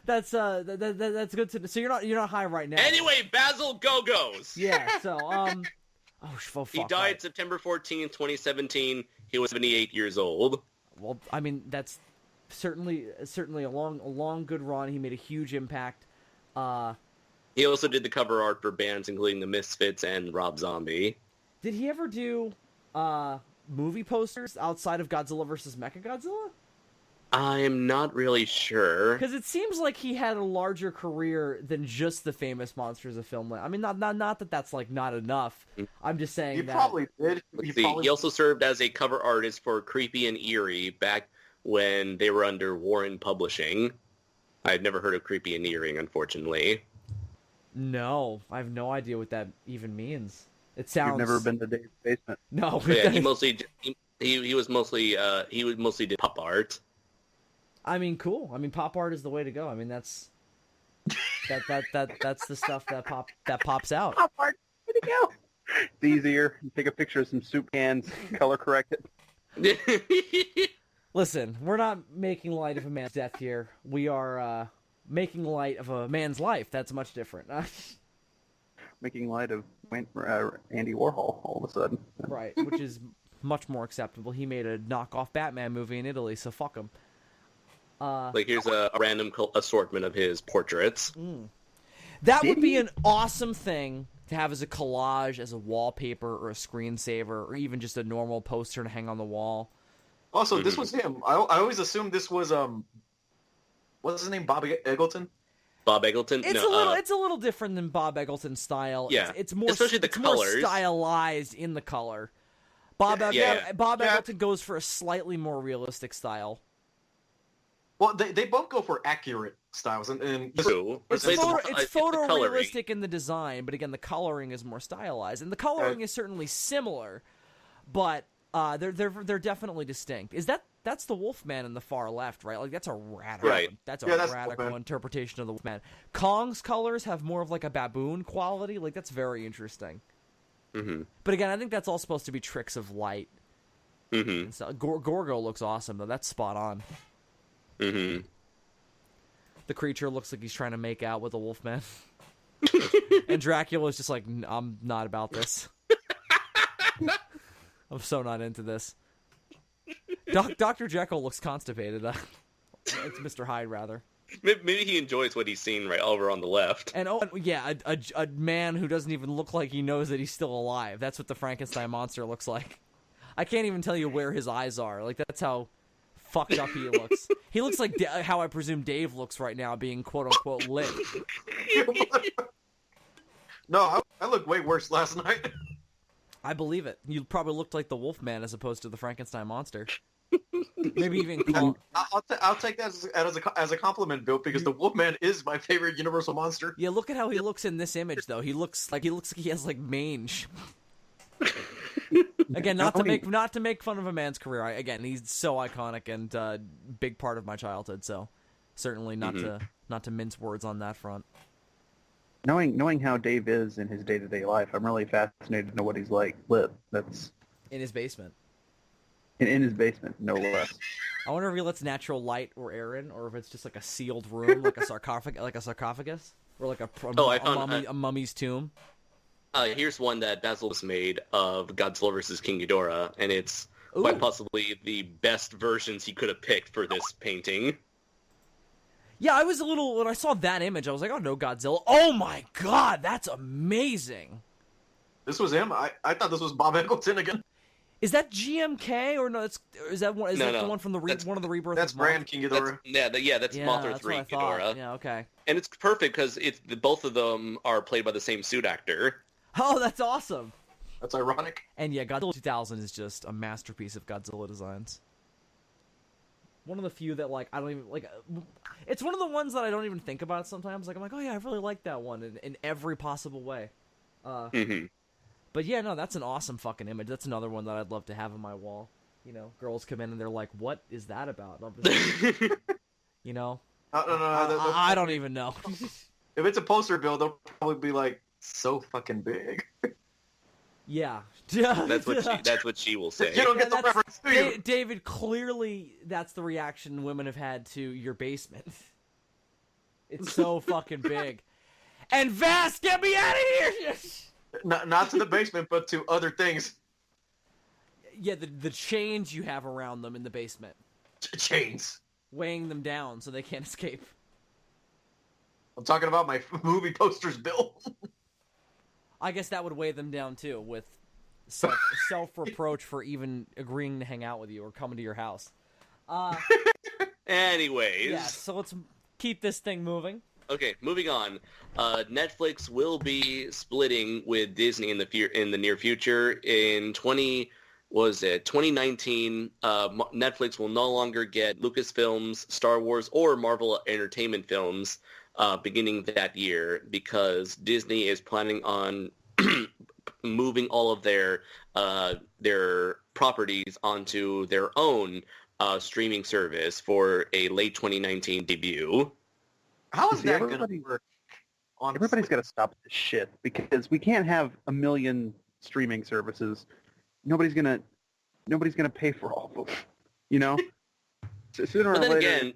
That's that's good to know. So you're not high right now. Anyway, Basil Go-Go's. Yeah. So fuck. He died September 14th, 2017. He was 78 years old. Well, I mean that's certainly a long good run. He made a huge impact. He also did the cover art for bands including the Misfits and Rob Zombie. Did he ever do movie posters outside of Godzilla vs. Mechagodzilla? I'm not really sure. Because it seems like he had a larger career than just the famous monsters of film. I mean, not that that's like not enough. I'm just saying He that probably did. He also served as a cover artist for Creepy and Eerie back when they were under Warren Publishing. I had never heard of Creepy and Eerie, unfortunately. No, I have no idea what that even means. It sounds. You've never been to Dave's basement. No. But yeah, he mostly did pop art. I mean, cool. I mean, pop art is the way to go. I mean, that's the stuff that pops out. Pop art, way to go. It's easier. You take a picture of some soup cans, color correct it. Listen, we're not making light of a man's death here. We are making light of a man's life. That's much different. Making light of Andy Warhol all of a sudden. Right, which is much more acceptable. He made a knockoff Batman movie in Italy, so fuck him. Like, here's a random assortment of his portraits. That would be an awesome thing to have as a collage, as a wallpaper, or a screensaver, or even just a normal poster to hang on the wall. Also, this was him. I always assumed this was what's his name? Bob Eggleton. Bob Eggleton. It's a little different than Bob Eggleton's style. Yeah, it's more especially the colors. More stylized in the color. Bob Eggleton goes for a slightly more realistic style. Well, they both go for accurate styles, and True. It's the photorealistic in the design, but again, the coloring is more stylized, and the coloring is certainly similar, but they're definitely distinct. That's the Wolfman in the far left, right? Like that's a radical, that's radical interpretation of the Wolfman. Kong's colors have more of like a baboon quality. Like that's very interesting. Mm-hmm. But again, I think that's all supposed to be tricks of light. Mm-hmm. So, Gorgo looks awesome though. That's spot on. Mm-hmm. The creature looks like he's trying to make out with a Wolfman. And Dracula's just like, I'm not about this. I'm so not into this. Dr. Jekyll looks constipated. It's Mr. Hyde, rather. Maybe he enjoys what he's seen right over on the left. And a man who doesn't even look like he knows that he's still alive. That's what the Frankenstein monster looks like. I can't even tell you where his eyes are. Like, that's how fucked up he looks. He looks like how I presume Dave looks right now, being quote-unquote lit. No, I looked way worse last night. I believe it. You probably looked like the Wolfman as opposed to the Frankenstein monster. Maybe even I'll take that as a compliment, Bill, because the Wolfman is my favorite Universal monster. Yeah, look at how he looks in this image, though. He looks like he has like mange. Again, not to make fun of a man's career. Again, he's so iconic and big part of my childhood. So certainly not to mince words on that front. Knowing how Dave is in his day-to-day life, I'm really fascinated to know what he's like lit. That's in his basement. In his basement, no less. I wonder if he lets natural light or air in, or if it's just like a sealed room, like a sarcophagus, or like a mummy's tomb. Here's one that Basil has made of Godzilla vs. King Ghidorah, and it's quite possibly the best versions he could have picked for this painting. Yeah, I was a little... When I saw that image, I was like, oh, no, Godzilla. Oh, my God, that's amazing. This was him? I thought this was Bob Eggleton again. Is that GMK, or no? Is that the one from one of the rebirths? That's Brand King Ghidorah. That's Mothra 3 Ghidorah. Yeah, okay. And it's perfect because both of them are played by the same suit actor. Oh, that's awesome. That's ironic. And yeah, Godzilla 2000 is just a masterpiece of Godzilla designs. One of the few that, like, I don't even, like, it's one of the ones that I don't even think about sometimes. Like, I'm like, oh yeah, I really like that one in every possible way. But yeah, no, that's an awesome fucking image. That's another one that I'd love to have on my wall. You know, girls come in and they're like, what is that about? You know? No, I don't even know. If it's a poster bill, they'll probably be like, so fucking big. Yeah. That's what she will say. You don't get the reference, do you? David, clearly that's the reaction women have had to your basement. It's so fucking big. And vast, get me out of here! Not to the basement, but to other things. Yeah, the chains you have around them in the basement. Chains. Weighing them down so they can't escape. I'm talking about my movie posters, Bill. I guess that would weigh them down too, with self-reproach for even agreeing to hang out with you or coming to your house. Anyways. Yeah, so let's keep this thing moving. Okay, moving on. Netflix will be splitting with Disney in the near future. In 2019, Netflix will no longer get Lucasfilms, Star Wars, or Marvel Entertainment films beginning that year because Disney is planning on moving all of their properties onto their own streaming service for a late 2019 debut. How is that going to work? Everybody's got to stop this shit because we can't have a million streaming services. Nobody's gonna pay for all of them. You know. Sooner But or then later, again,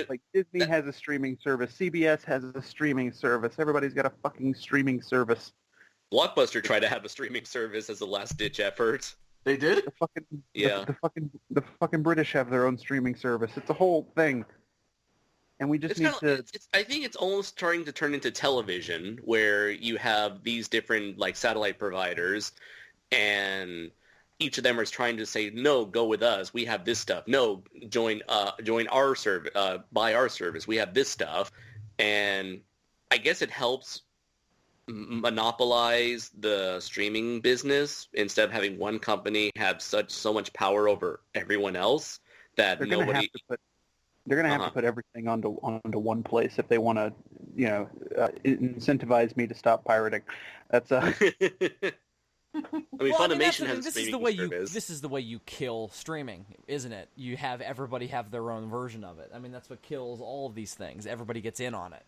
like Disney has a streaming service, CBS has a streaming service. Everybody's got a fucking streaming service. Blockbuster tried to have a streaming service as a last-ditch effort. They did? The fucking British have their own streaming service. It's a whole thing. And we just need to... I think it's almost starting to turn into television, where you have these different like satellite providers, and each of them is trying to say, no, go with us. We have this stuff. No, join our service. Buy our service. We have this stuff. And I guess it helps monopolize the streaming business instead of having one company have so much power over everyone else that They're nobody... They're going to have to put everything onto one place if they want to, incentivize me to stop pirating. That's I mean, Funimation has a streaming service. This is the way you kill streaming, isn't it? You have everybody have their own version of it. I mean, that's what kills all of these things. Everybody gets in on it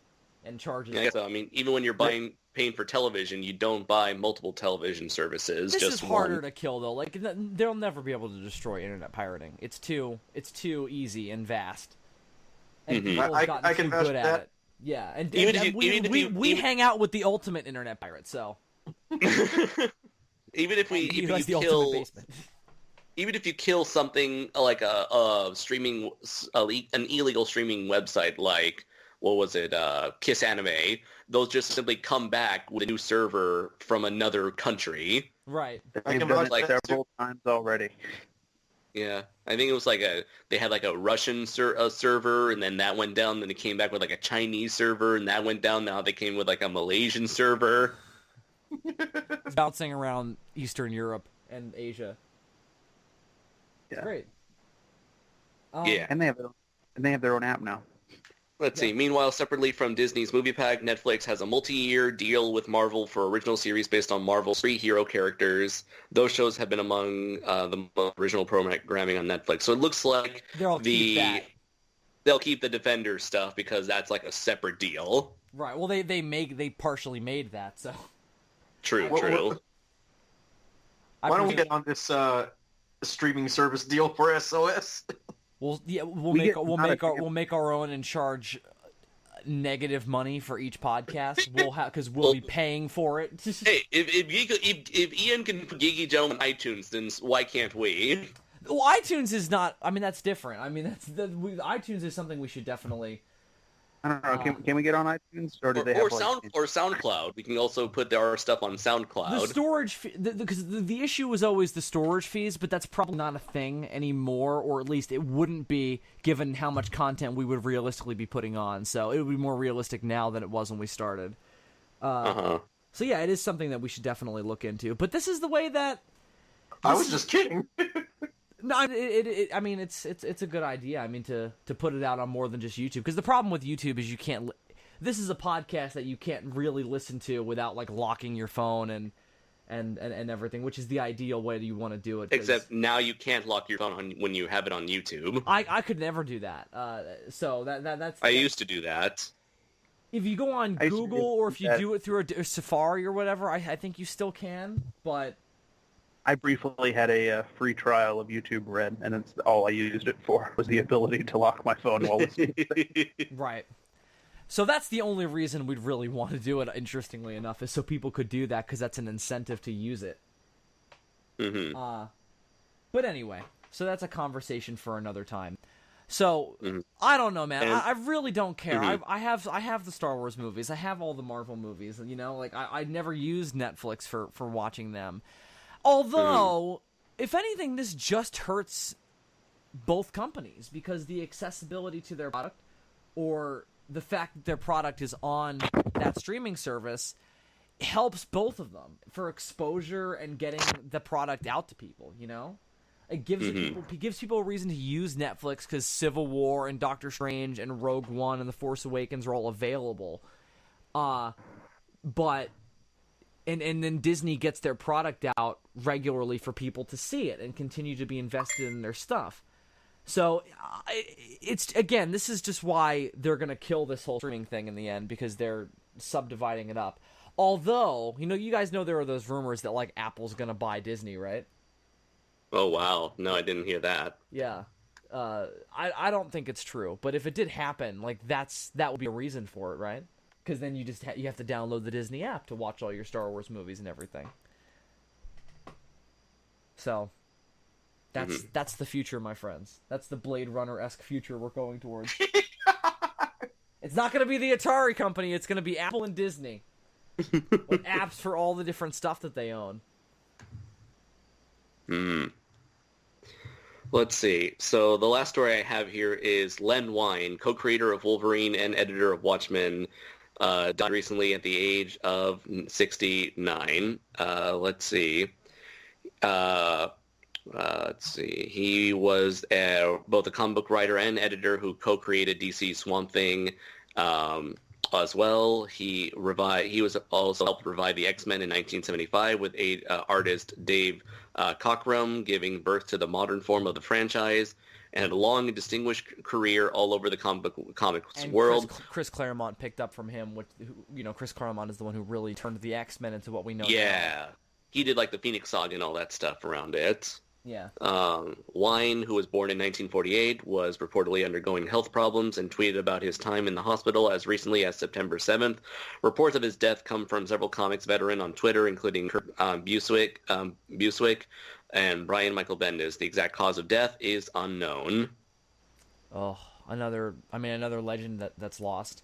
and charges. Yeah, so I mean, even when you're paying for television, you don't buy multiple television services. This just is harder one. to kill though. Like they'll never be able to destroy internet pirating. It's too easy and vast. And people have gotten too good at it. Yeah, and we hang out with the ultimate internet pirate, so. Even if you kill something like an illegal streaming website like, what was it, Kiss Anime, they'll just simply come back with a new server from another country. Right. They've done it several times already. Yeah, I think it was they had like a Russian server, and then that went down. Then they came back with like a Chinese server, and that went down. Now they came with like a Malaysian server. Bouncing around Eastern Europe and Asia. Yeah. Great. Yeah, and they have their own app now. Let's see. Meanwhile, separately from Disney's MoviePack, Netflix has a multi-year deal with Marvel for original series based on Marvel's 3 hero characters. Those shows have been among the original programming on Netflix. So it looks like they'll keep the Defender stuff because that's like a separate deal. Right. Well, they partially made that, so. True. Why don't we get on this streaming service deal for SOS? We'll make our own and charge negative money for each podcast. Because we'll be paying for it. Hey, if Ian can put Geeky Gentleman on iTunes, then why can't we? Well, iTunes is not. I mean, that's different. I mean, iTunes is something we should definitely. I don't know. Can we get on iTunes or do they have SoundCloud? We can also put our stuff on SoundCloud. The storage, because the issue was always the storage fees, but that's probably not a thing anymore, or at least it wouldn't be given how much content we would realistically be putting on. So it would be more realistic now than it was when we started. So yeah, it is something that we should definitely look into. But this is the way that. I was just kidding. No, I mean, it's a good idea. I mean, to put it out on more than just YouTube, because the problem with YouTube is you can't. This is a podcast that you can't really listen to without like locking your phone and everything, which is the ideal way that you want to do it. Except now you can't lock your phone when you have it on YouTube. I could never do that. So that's. I used to do that. If you go on I used to Google do or if you that. do it through a Safari or whatever, I think you still can. But I briefly had a free trial of YouTube Red, and it's all I used it for was the ability to lock my phone while listening. right. So that's the only reason we'd really want to do it, interestingly enough, is so people could do that, because that's an incentive to use it. Mm-hmm. But anyway, so that's a conversation for another time. So, Mm-hmm. I don't know, man. And- I really don't care. Mhm. I have the Star Wars movies. I have all the Marvel movies. You know, like, I never used Netflix for watching them. Although, if anything, this just hurts both companies, because the accessibility to their product, or the fact that their product is on that streaming service, helps both of them for exposure and getting the product out to people, you know? It gives people a reason to use Netflix, because Civil War and Doctor Strange and Rogue One and The Force Awakens are all available. But and then Disney gets their product out regularly for people to see it and continue to be invested in their stuff. So it's, again, this is just why they're going to kill this whole streaming thing in the end, because they're subdividing it up. Although, you know, you guys know there are those rumors that, like, Apple's going to buy Disney, right? Oh, wow. No, I didn't hear that. Yeah. I don't think it's true, but if it did happen, like, that would be a reason for it, right? Because then you just you have to download the Disney app to watch all your Star Wars movies and everything. So that's the future, my friends. That's the Blade Runner-esque future we're going towards. It's not going to be the Atari company. It's going to be Apple and Disney with apps for all the different stuff that they own. Let's see. So the last story I have here is Len Wein, co-creator of Wolverine and editor of Watchmen, died recently at the age of 69. Let's see. He was both a comic book writer and editor who co-created DC's Swamp Thing as well. He was also helped revive the X-Men in 1975 with artist Dave Cockrum, giving birth to the modern form of the franchise, and had a long and distinguished career all over the comics world. Chris Claremont picked up from him, Chris Claremont is the one who really turned the X-Men into what we know now. Yeah. He did, like, the Phoenix Saga and all that stuff around it. Yeah. Wine, who was born in 1948, was reportedly undergoing health problems and tweeted about his time in the hospital as recently as September 7th. Reports of his death come from several comics veteran on Twitter, including Kurt Busiek and Brian Michael Bendis. The exact cause of death is unknown. Oh, another legend that's lost.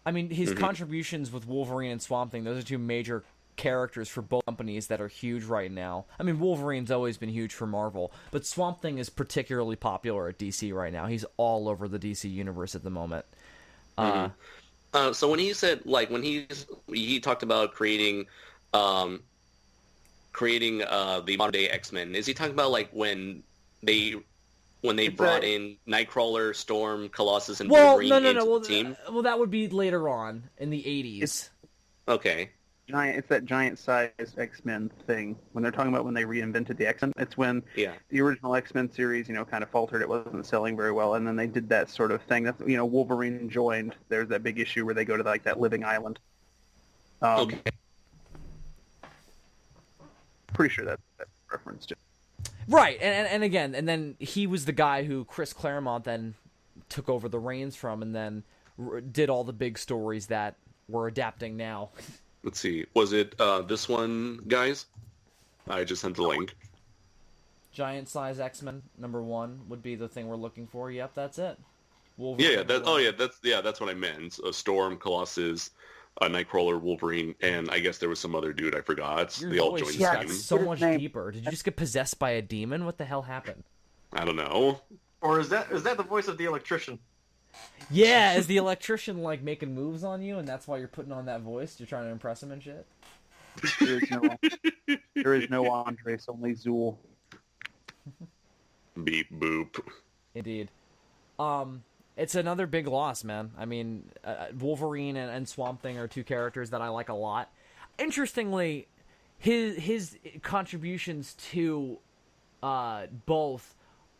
I mean, his contributions with Wolverine and Swamp Thing, those are two major characters for both companies that are huge right now. I mean, Wolverine's always been huge for Marvel, but Swamp Thing is particularly popular at DC right now. He's all over the DC universe at the moment. So when he said, like, when he talked about creating the modern day X-Men, is he talking about, like, when they brought in Nightcrawler, Storm, Colossus, and Wolverine into the team? Well, that would be later on in the 80s. Okay. It's that giant-sized X-Men thing. When they're talking about when they reinvented the X-Men, it's when the original X-Men series, kind of faltered. It wasn't selling very well, and then they did that sort of thing. That's, Wolverine joined. There's that big issue where they go to, like, that living island. Okay. Pretty sure that's reference to. Right, and again, and then he was the guy who Chris Claremont then took over the reins from, and then did all the big stories that we're adapting now. Let's see. Was it this one, guys? I just sent the link. Giant size X-Men #1 would be the thing we're looking for. Yep, that's it. Wolverine, That's what I meant. Storm, Colossus, Nightcrawler, Wolverine, and I guess there was some other dude I forgot. They all joined the got team. so much deeper. Did you just get possessed by a demon? What the hell happened? I don't know. Or is that the voice of the electrician? Yeah, is the electrician, like, making moves on you, and that's why you're putting on that voice? You're trying to impress him and shit? There is no Andres, only Zool. Beep boop. Indeed. It's another big loss, man. I mean, Wolverine and Swamp Thing are two characters that I like a lot. Interestingly, his contributions to both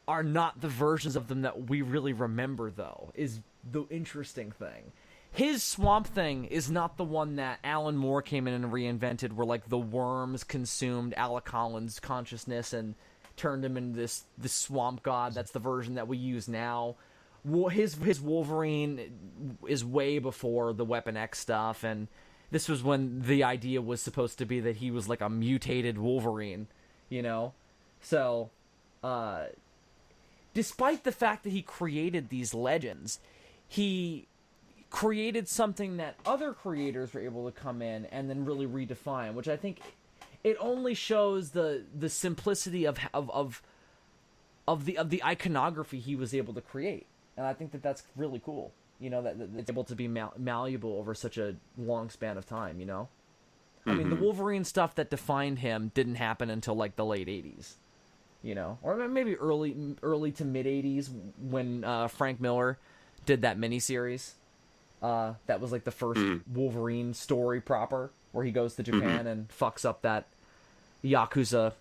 are not the versions of them that we really remember, though, is the interesting thing. his Swamp Thing is not the one that Alan Moore came in and reinvented, where like the worms consumed Alec Holland's consciousness and turned him into this swamp god. That's the version that we use now. His Wolverine is way before the Weapon X stuff, and this was when the idea was supposed to be that he was like a mutated Wolverine, you know? So, despite the fact that he created these legends, he created something that other creators were able to come in and then really redefine, which I think it only shows the simplicity of the iconography he was able to create. And I think that that's really cool, you know, that it's able to be malleable over such a long span of time, you know? I mean, the Wolverine stuff that defined him didn't happen until, like, the late 80s, you know? Or maybe early to mid-80s when Frank Miller did that miniseries. That was, like, the first Wolverine story proper, where he goes to Japan and fucks up that Yakuza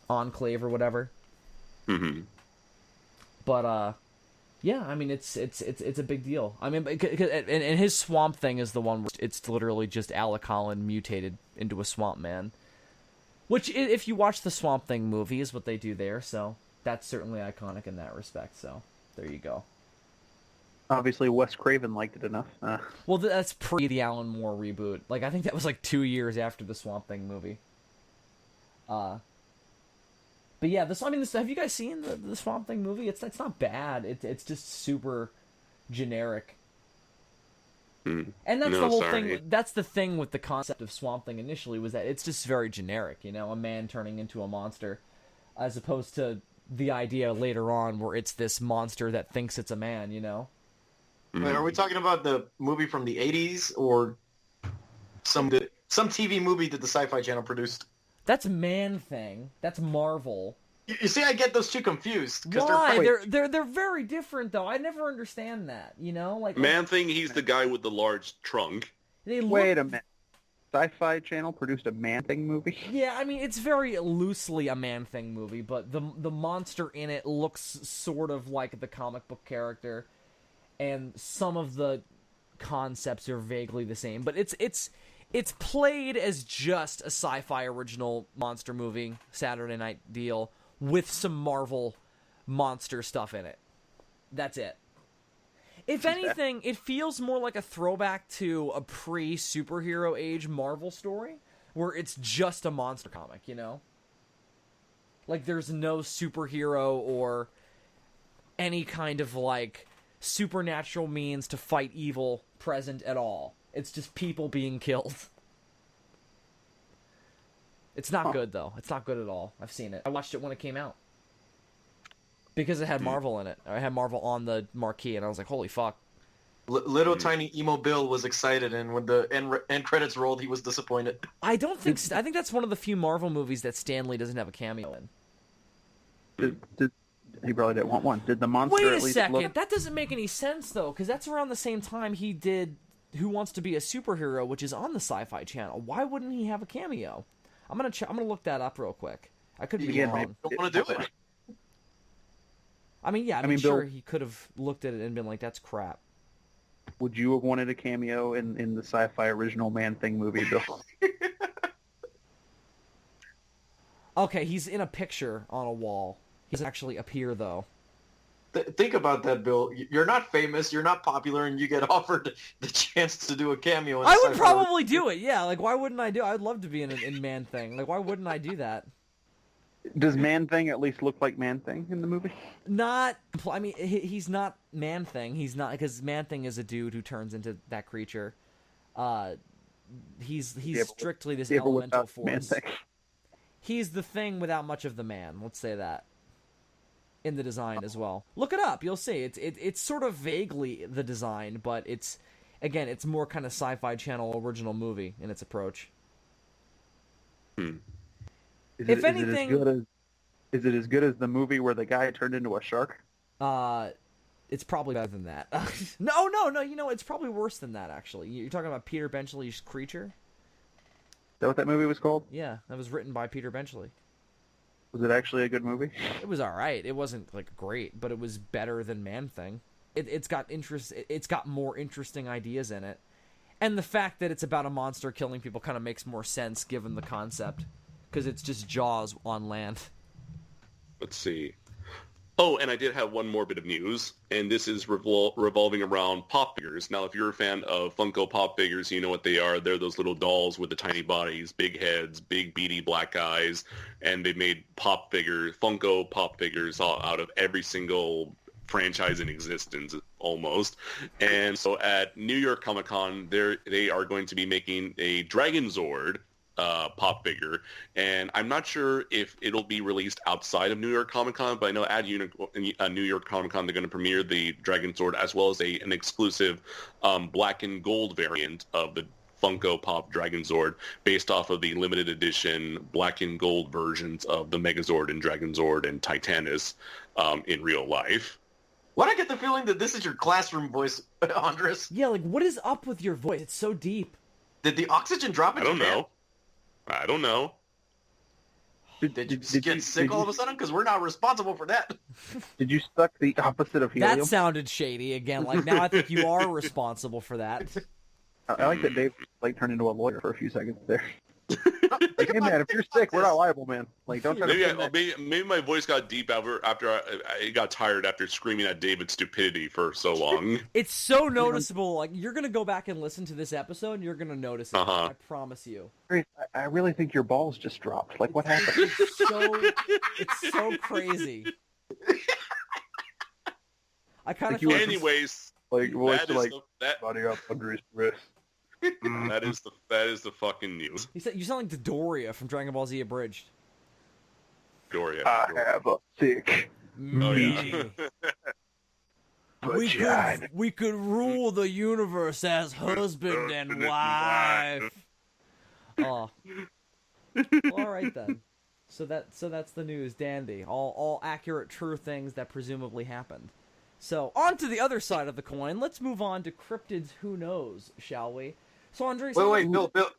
enclave or whatever. But, yeah, I mean, it's a big deal. I mean, and his Swamp Thing is the one where it's literally just Alec Holland mutated into a swamp man. Which, if you watch the Swamp Thing movie, is what they do there, so that's certainly iconic in that respect, so there you go. Obviously, Wes Craven liked it enough. Well, that's pre the Alan Moore reboot. Like, I think that was like 2 years after the Swamp Thing movie. But yeah, have you guys seen the Swamp Thing movie? It's not bad. It's just super generic. And that's the whole thing. That's the thing with the concept of Swamp Thing initially, was that it's just very generic. You know, a man turning into a monster, as opposed to the idea later on where it's this monster that thinks it's a man. You know. Wait, are we talking about the movie from the 80s or some TV movie that the Sci-Fi Channel produced? That's Man-Thing. That's Marvel. You see, I get those two confused. Why? They're very different, though. I never understand that. You know, like Man-Thing. He's the guy with the large trunk. Wait a minute. Sci-Fi Channel produced a Man-Thing movie? Yeah, I mean, it's very loosely a Man-Thing movie, but the monster in it looks sort of like the comic book character, and some of the concepts are vaguely the same. But it's played as just a sci-fi original monster movie, Saturday night deal, with some Marvel monster stuff in it. That's it. If anything, it feels more like a throwback to a pre-superhero age Marvel story, where it's just a monster comic, you know? Like, there's no superhero or any kind of, like, supernatural means to fight evil present at all. It's just people being killed. It's not good, though. It's not good at all. I've seen it. I watched it when it came out. Because it had Marvel in it. I had Marvel on the marquee, and I was like, holy fuck. Little tiny emo Bill was excited, and when the end credits rolled, he was disappointed. I don't think... I think that's one of the few Marvel movies that Stan Lee doesn't have a cameo in. He probably didn't want one. Did the monster Wait at a least second. look... That doesn't make any sense, though, because that's around the same time he did Who Wants to Be a Superhero, which is on the Sci-Fi Channel. Why wouldn't he have a cameo? I'm gonna look that up real quick. I could be wrong. Don't want to do it. I mean, yeah, sure, he could have looked at it and been like, that's crap. Would you have wanted a cameo in the Sci-Fi original Man-Thing movie, Bill? Okay, he's in a picture on a wall. He doesn't actually appear, though. Think about that, Bill. You're not famous, you're not popular, and you get offered the chance to do a cameo in I would probably do it, yeah. Like, why wouldn't I do it? I'd love to be in Man-Thing. Like, why wouldn't I do that? Does Man-Thing at least look like Man-Thing in the movie? Not... I mean, he's not Man-Thing. He's not... Because Man-Thing is a dude who turns into that creature. He's strictly this elemental force. Man-Thing. He's the thing without much of the man. Let's say that. In the design as well. Look it up. You'll see. It's sort of vaguely the design, but it's... Again, it's more kind of Sci-Fi Channel original movie in its approach. Is if anything... Is it as good as the movie where the guy turned into a shark? It's probably better than that. No, you know, it's probably worse than that, actually. You're talking about Peter Benchley's Creature? Is that what that movie was called? Yeah, that was written by Peter Benchley. Was it actually a good movie? It was alright. It wasn't, like, great, but it was better than Man-Thing. it's got it's got more interesting ideas in it. And the fact that it's about a monster killing people kind of makes more sense given the concept, because it's just Jaws on land. Let's see. Oh, and I did have one more bit of news, and this is revolving around pop figures. Now, if you're a fan of Funko Pop figures, you know what they are. They're those little dolls with the tiny bodies, big heads, big beady black eyes, and they made Funko Pop figures out of every single franchise in existence, almost. And so at New York Comic Con, they are going to be making a Dragon Zord pop figure, and I'm not sure if it'll be released outside of New York Comic Con, but I know at New York Comic Con they're going to premiere the Dragon Sword as well as an exclusive black and gold variant of the Funko Pop Dragon Zord based off of the limited edition black and gold versions of the Megazord and Dragon Zord and Titanus in real life. Why do I get the feeling that this is your classroom voice, Andres? Yeah, like, what is up with your voice? It's so deep. Did the oxygen drop in I don't Japan? know. I don't know. Did you just get sick all of a sudden? Because we're not responsible for that. Did you suck the opposite of helium? That sounded shady again. Like, now I think you are responsible for that. I like that Dave turned into a lawyer for a few seconds there. Like, hey man, if you're sick, we're not liable, man. Like, don't try to. Maybe my voice got deep after I got tired after screaming at David's stupidity for so long. It's so noticeable. Like, you're gonna go back and listen to this episode, and you're gonna notice it. I promise you. I really think your balls just dropped. Like, what happened? It's so crazy. I kind of. Anyways, like voice like that body up Andre's wrist. that is the fucking news. You sound like the Doria from Dragon Ball Z Abridged. Doria. I have a sick. Oh yeah. We could rule the universe as husband and wife. Oh. Well, all right then. So that's the news, dandy. All accurate, true things that presumably happened. So on to the other side of the coin. Let's move on to cryptids. Who knows? Shall we? So Andres. Wait,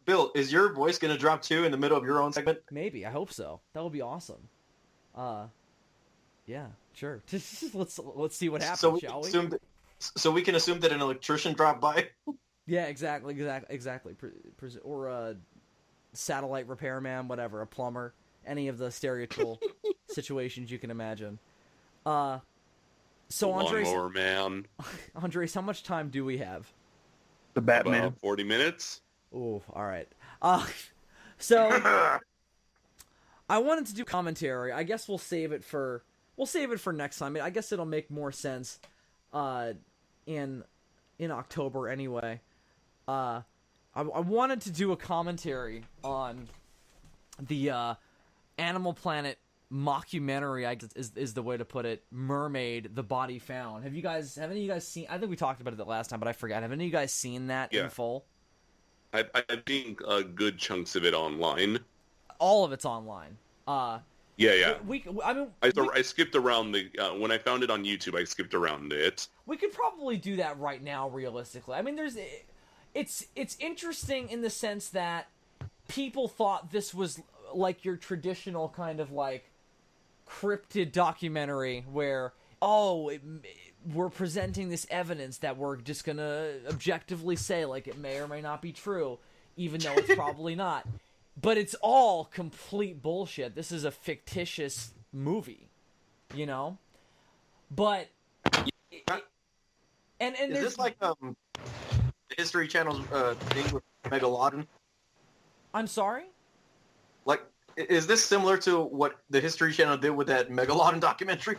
Bill, is your voice gonna drop too in the middle of your own segment? Maybe. I hope so. That would be awesome. Yeah, sure. let's see what happens, shall we? So we can assume that an electrician dropped by? Yeah, exactly. Or a satellite repairman, whatever, a plumber, any of the stereotypical situations you can imagine. So Andres, Lawnmower man. Andres, how much time do we have? The Batman. About 40 minutes. Ooh, all right. So I wanted to do commentary. I guess we'll save it for next time. I guess it'll make more sense in October anyway. I wanted to do a commentary on the Animal Planet mockumentary, I guess is the way to put it. Mermaid, The Body Found. Have any of you guys seen? I think we talked about it the last time, but I forgot. Have any of you guys seen that in full? I've seen good chunks of it online. All of it's online. Yeah. I skipped around the when I found it on YouTube. I skipped around it. We could probably do that right now, realistically. I mean, it's interesting in the sense that people thought this was like your traditional kind of like cryptid documentary where we're presenting this evidence that we're just gonna objectively say like it may or may not be true, even though it's probably not. But it's all complete bullshit. This is a fictitious movie, you know? But and is this like the History Channel's thing with Megalodon? I'm sorry? Like, is this similar to what the History Channel did with that Megalodon documentary?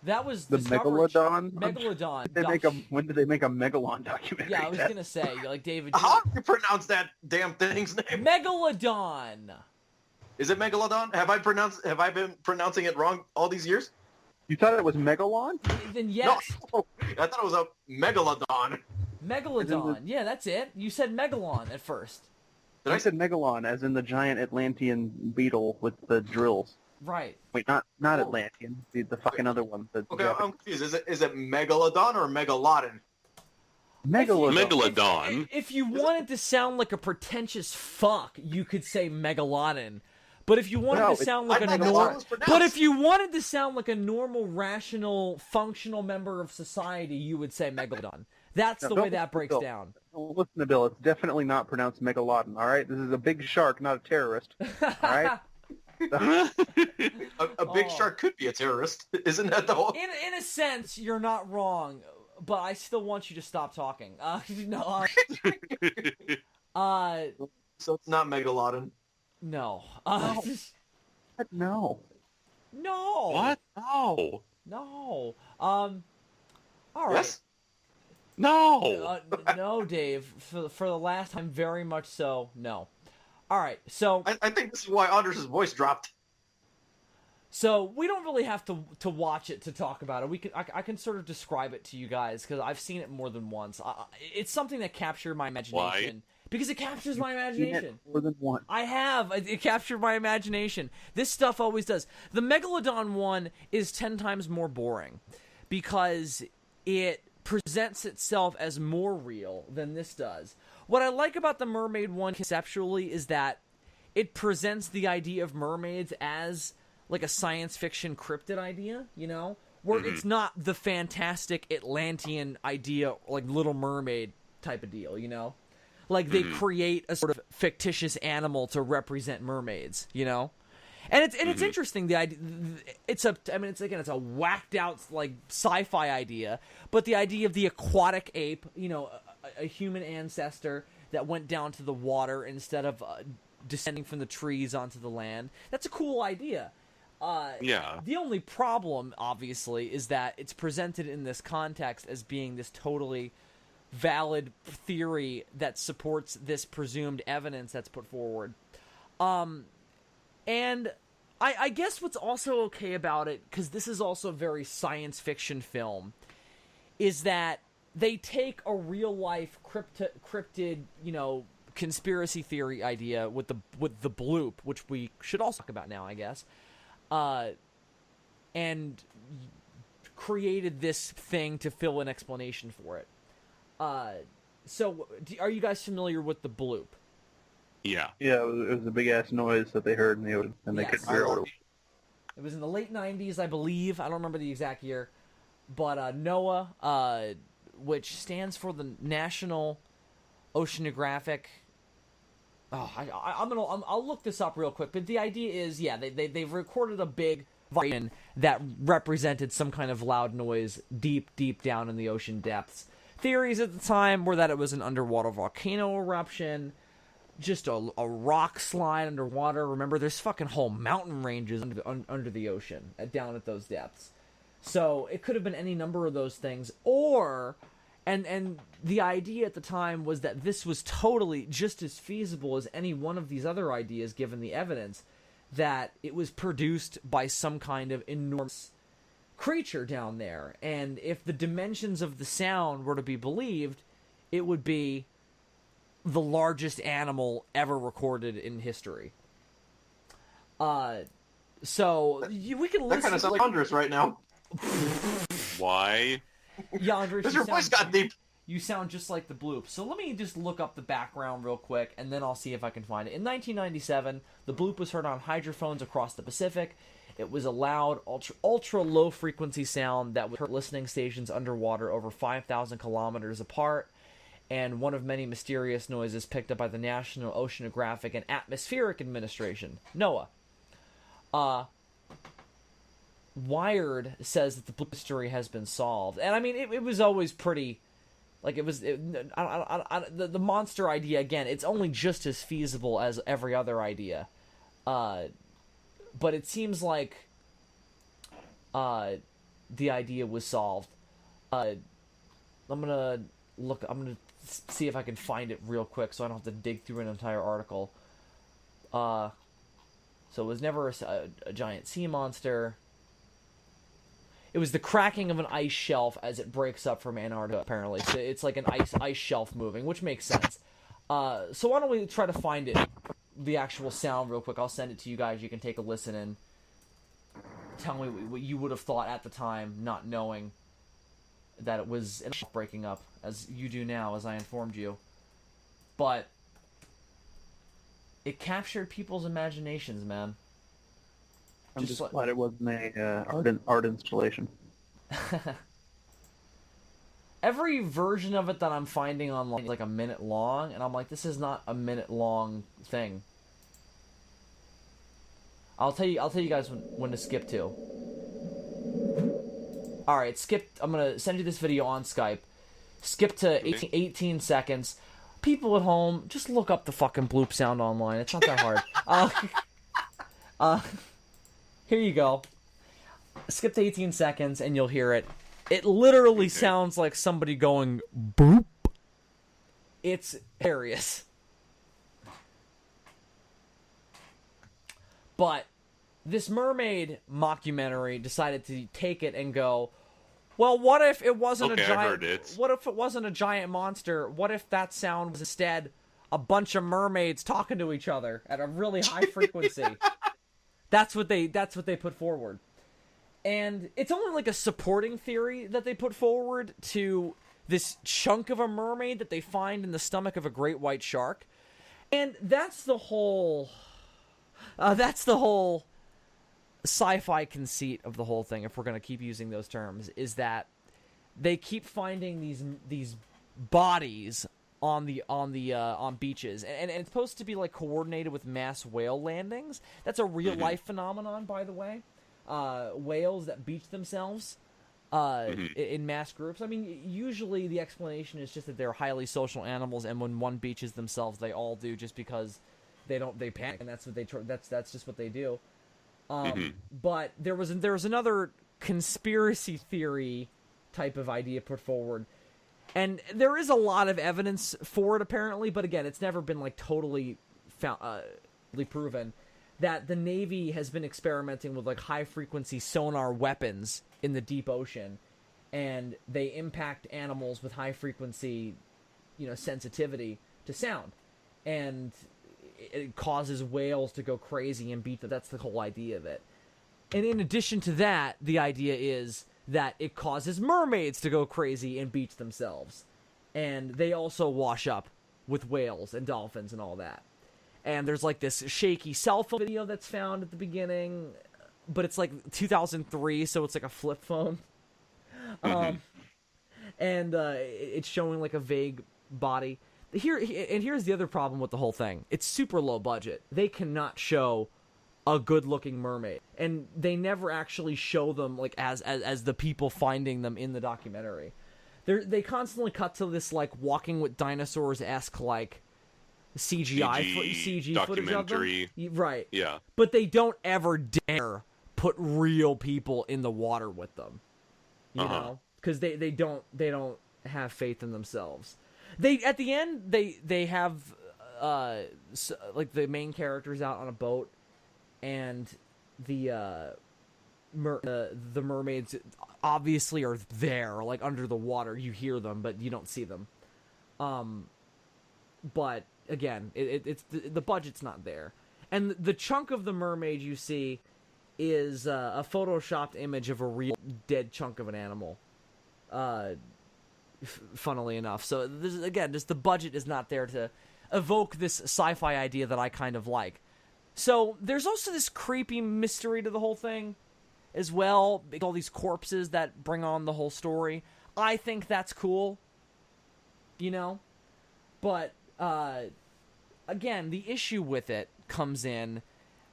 That was the Megalodon. Megalodon. When did they make a Megalodon documentary? Yeah, I was gonna say, like David. How do you pronounce that damn thing's name? Megalodon. Is it Megalodon? Have I been pronouncing it wrong all these years? You thought it was Megalon? Then yes. No, I thought it was a Megalodon. Megalodon. Yeah, that's it. You said Megalon at first. I said Megalon, as in the giant Atlantean beetle with the drills. Right. Wait, not Atlantean. The fucking other one. Okay, I'm confused. Is it Megalodon or Megalodon? Megalodon. If you wanted to sound like a pretentious fuck, you could say Megalodon. But if you wanted to sound like a normal, but if you wanted to sound like a normal, rational, functional member of society, you would say Megalodon. That's the way that breaks down. Listen to Bill. It's definitely not pronounced Megalodon. All right, this is a big shark, not a terrorist. All right. A big shark could be a terrorist, isn't that the whole? In a sense, you're not wrong, but I still want you to stop talking. No. So it's not Megalodon. No. No. No. What? No. No. All right. Yes. No. No, Dave. For the last time, very much so. No. All right. So I think this is why Anders' voice dropped. So we don't really have to watch it to talk about it. I can sort of describe it to you guys because I've seen it more than once. It's something that captured my imagination. Why? Because it captures my imagination. More than one. I have. It captured my imagination. This stuff always does. The Megalodon one is 10 times more boring because it presents itself as more real than this does. What I like about the Mermaid one conceptually is that it presents the idea of mermaids as like a science fiction cryptid idea, you know? Where it's not the fantastic Atlantean idea, like Little Mermaid type of deal, you know? Like they create a sort of fictitious animal to represent mermaids, you know? And it's interesting. The idea, it's a whacked out like sci-fi idea, but the idea of the aquatic ape, you know, a human ancestor that went down to the water instead of descending from the trees onto the land. That's a cool idea. Yeah. The only problem, obviously, is that it's presented in this context as being this totally valid theory that supports this presumed evidence that's put forward. And I guess what's also okay about it, because this is also a very science fiction film, is that they take a real-life cryptid, you know, conspiracy theory idea with the bloop, which we should also talk about now, I guess, and created this thing to fill an explanation for it. So, are you guys familiar with the bloop? Yeah. Yeah, it was a big-ass noise that they heard in the ocean, and they couldn't figure out what it was. It was in the late 90s, I believe. I don't remember the exact year. But NOAA, which stands for the National Oceanographic... Oh, I'll look this up real quick. But the idea is, yeah, they've recorded a big vibration that represented some kind of loud noise deep, deep down in the ocean depths. Theories at the time were that it was an underwater volcano eruption, just a rock slide underwater. Remember, there's fucking whole mountain ranges under the ocean, down at those depths. So it could have been any number of those things, or... And the idea at the time was that this was totally just as feasible as any one of these other ideas, given the evidence, that it was produced by some kind of enormous creature down there. And if the dimensions of the sound were to be believed, it would be the largest animal ever recorded in history. So we can listen. That kind of sounds wondrous right now. Why? Yeah, Andres, Because your voice got deep. You sound just like the bloop. So let me just look up the background real quick, and then I'll see if I can find it. In 1997, the bloop was heard on hydrophones across the Pacific. It was a loud, ultra-low frequency sound that was heard at listening stations underwater over 5,000 kilometers apart, and one of many mysterious noises picked up by the National Oceanographic and Atmospheric Administration, NOAA. Wired says that the bloop mystery has been solved. And I mean, it was always pretty... Like, it was... the monster idea, again, it's only just as feasible as every other idea. But it seems like the idea was solved. I'm gonna see if I can find it real quick so I don't have to dig through an entire article. So it was never a giant sea monster. It was the cracking of an ice shelf as it breaks up from Antarctica, apparently. So it's like an ice shelf moving, which makes sense. So why don't we try to find it, the actual sound, real quick. I'll send it to you guys. You can take a listen and tell me what you would have thought at the time, not knowing that it was an ice shelf breaking up, as you do now, as I informed you. But It captured people's imaginations, man. I'm just glad it wasn't a art installation. Every version of it that I'm finding online is like a minute long, and I'm like, this is not a minute long thing. I'll tell you guys when to skip to. All right, skip. I'm gonna send you this video on Skype. Skip to 18 seconds. People at home, just look up the fucking bloop sound online. It's not that hard. Here you go. Skip to 18 seconds, and you'll hear it. It literally sounds like somebody going boop. It's hilarious. But this mermaid mockumentary decided to take it and go, well, what if it wasn't a giant... I heard it. What if it wasn't a giant monster? What if that sound was instead a bunch of mermaids talking to each other at a really high frequency? That's what they put forward. And it's only like a supporting theory that they put forward to this chunk of a mermaid that they find in the stomach of a great white shark. And that's the whole sci-fi conceit of the whole thing, if we're going to keep using those terms, is that they keep finding these bodies on beaches, and it's supposed to be like coordinated with mass whale landings. That's a real life phenomenon, by the way. Whales that beach themselves in mass groups. I mean, usually the explanation is just that they're highly social animals, and when one beaches themselves, they all do, just because they panic, and that's what that's just what they do. But there was another conspiracy theory type of idea put forward, and there is a lot of evidence for it apparently, but again, it's never been like totally proven, that the Navy has been experimenting with like high frequency sonar weapons in the deep ocean, and they impact animals with high frequency, sensitivity to sound, and it causes whales to go crazy and beat them. That's the whole idea of it. And in addition to that, the idea is that it causes mermaids to go crazy and beach themselves. And they also wash up with whales and dolphins and all that. And there's like this shaky cell phone video that's found at the beginning, but it's like 2003, so it's like a flip phone. And it's showing like a vague body. Here's the other problem with the whole thing. It's super low budget. They cannot show a good-looking mermaid, and they never actually show them like as the people finding them in the documentary. They constantly cut to this like Walking with Dinosaurs-esque like CG footage of them. Right. Yeah. But they don't ever dare put real people in the water with them. You know? Because they don't have faith in themselves. At the end they have like the main characters out on a boat, and the mermaids obviously are there, like under the water. You hear them, but you don't see them. But again, it's the budget's not there, and the chunk of the mermaid you see is a photoshopped image of a real dead chunk of an animal. Funnily enough, so this, again, just the budget is not there to evoke this sci-fi idea that I kind of like. So there's also this creepy mystery to the whole thing as well, all these corpses that bring on the whole story. I think that's cool, but again, the issue with it comes in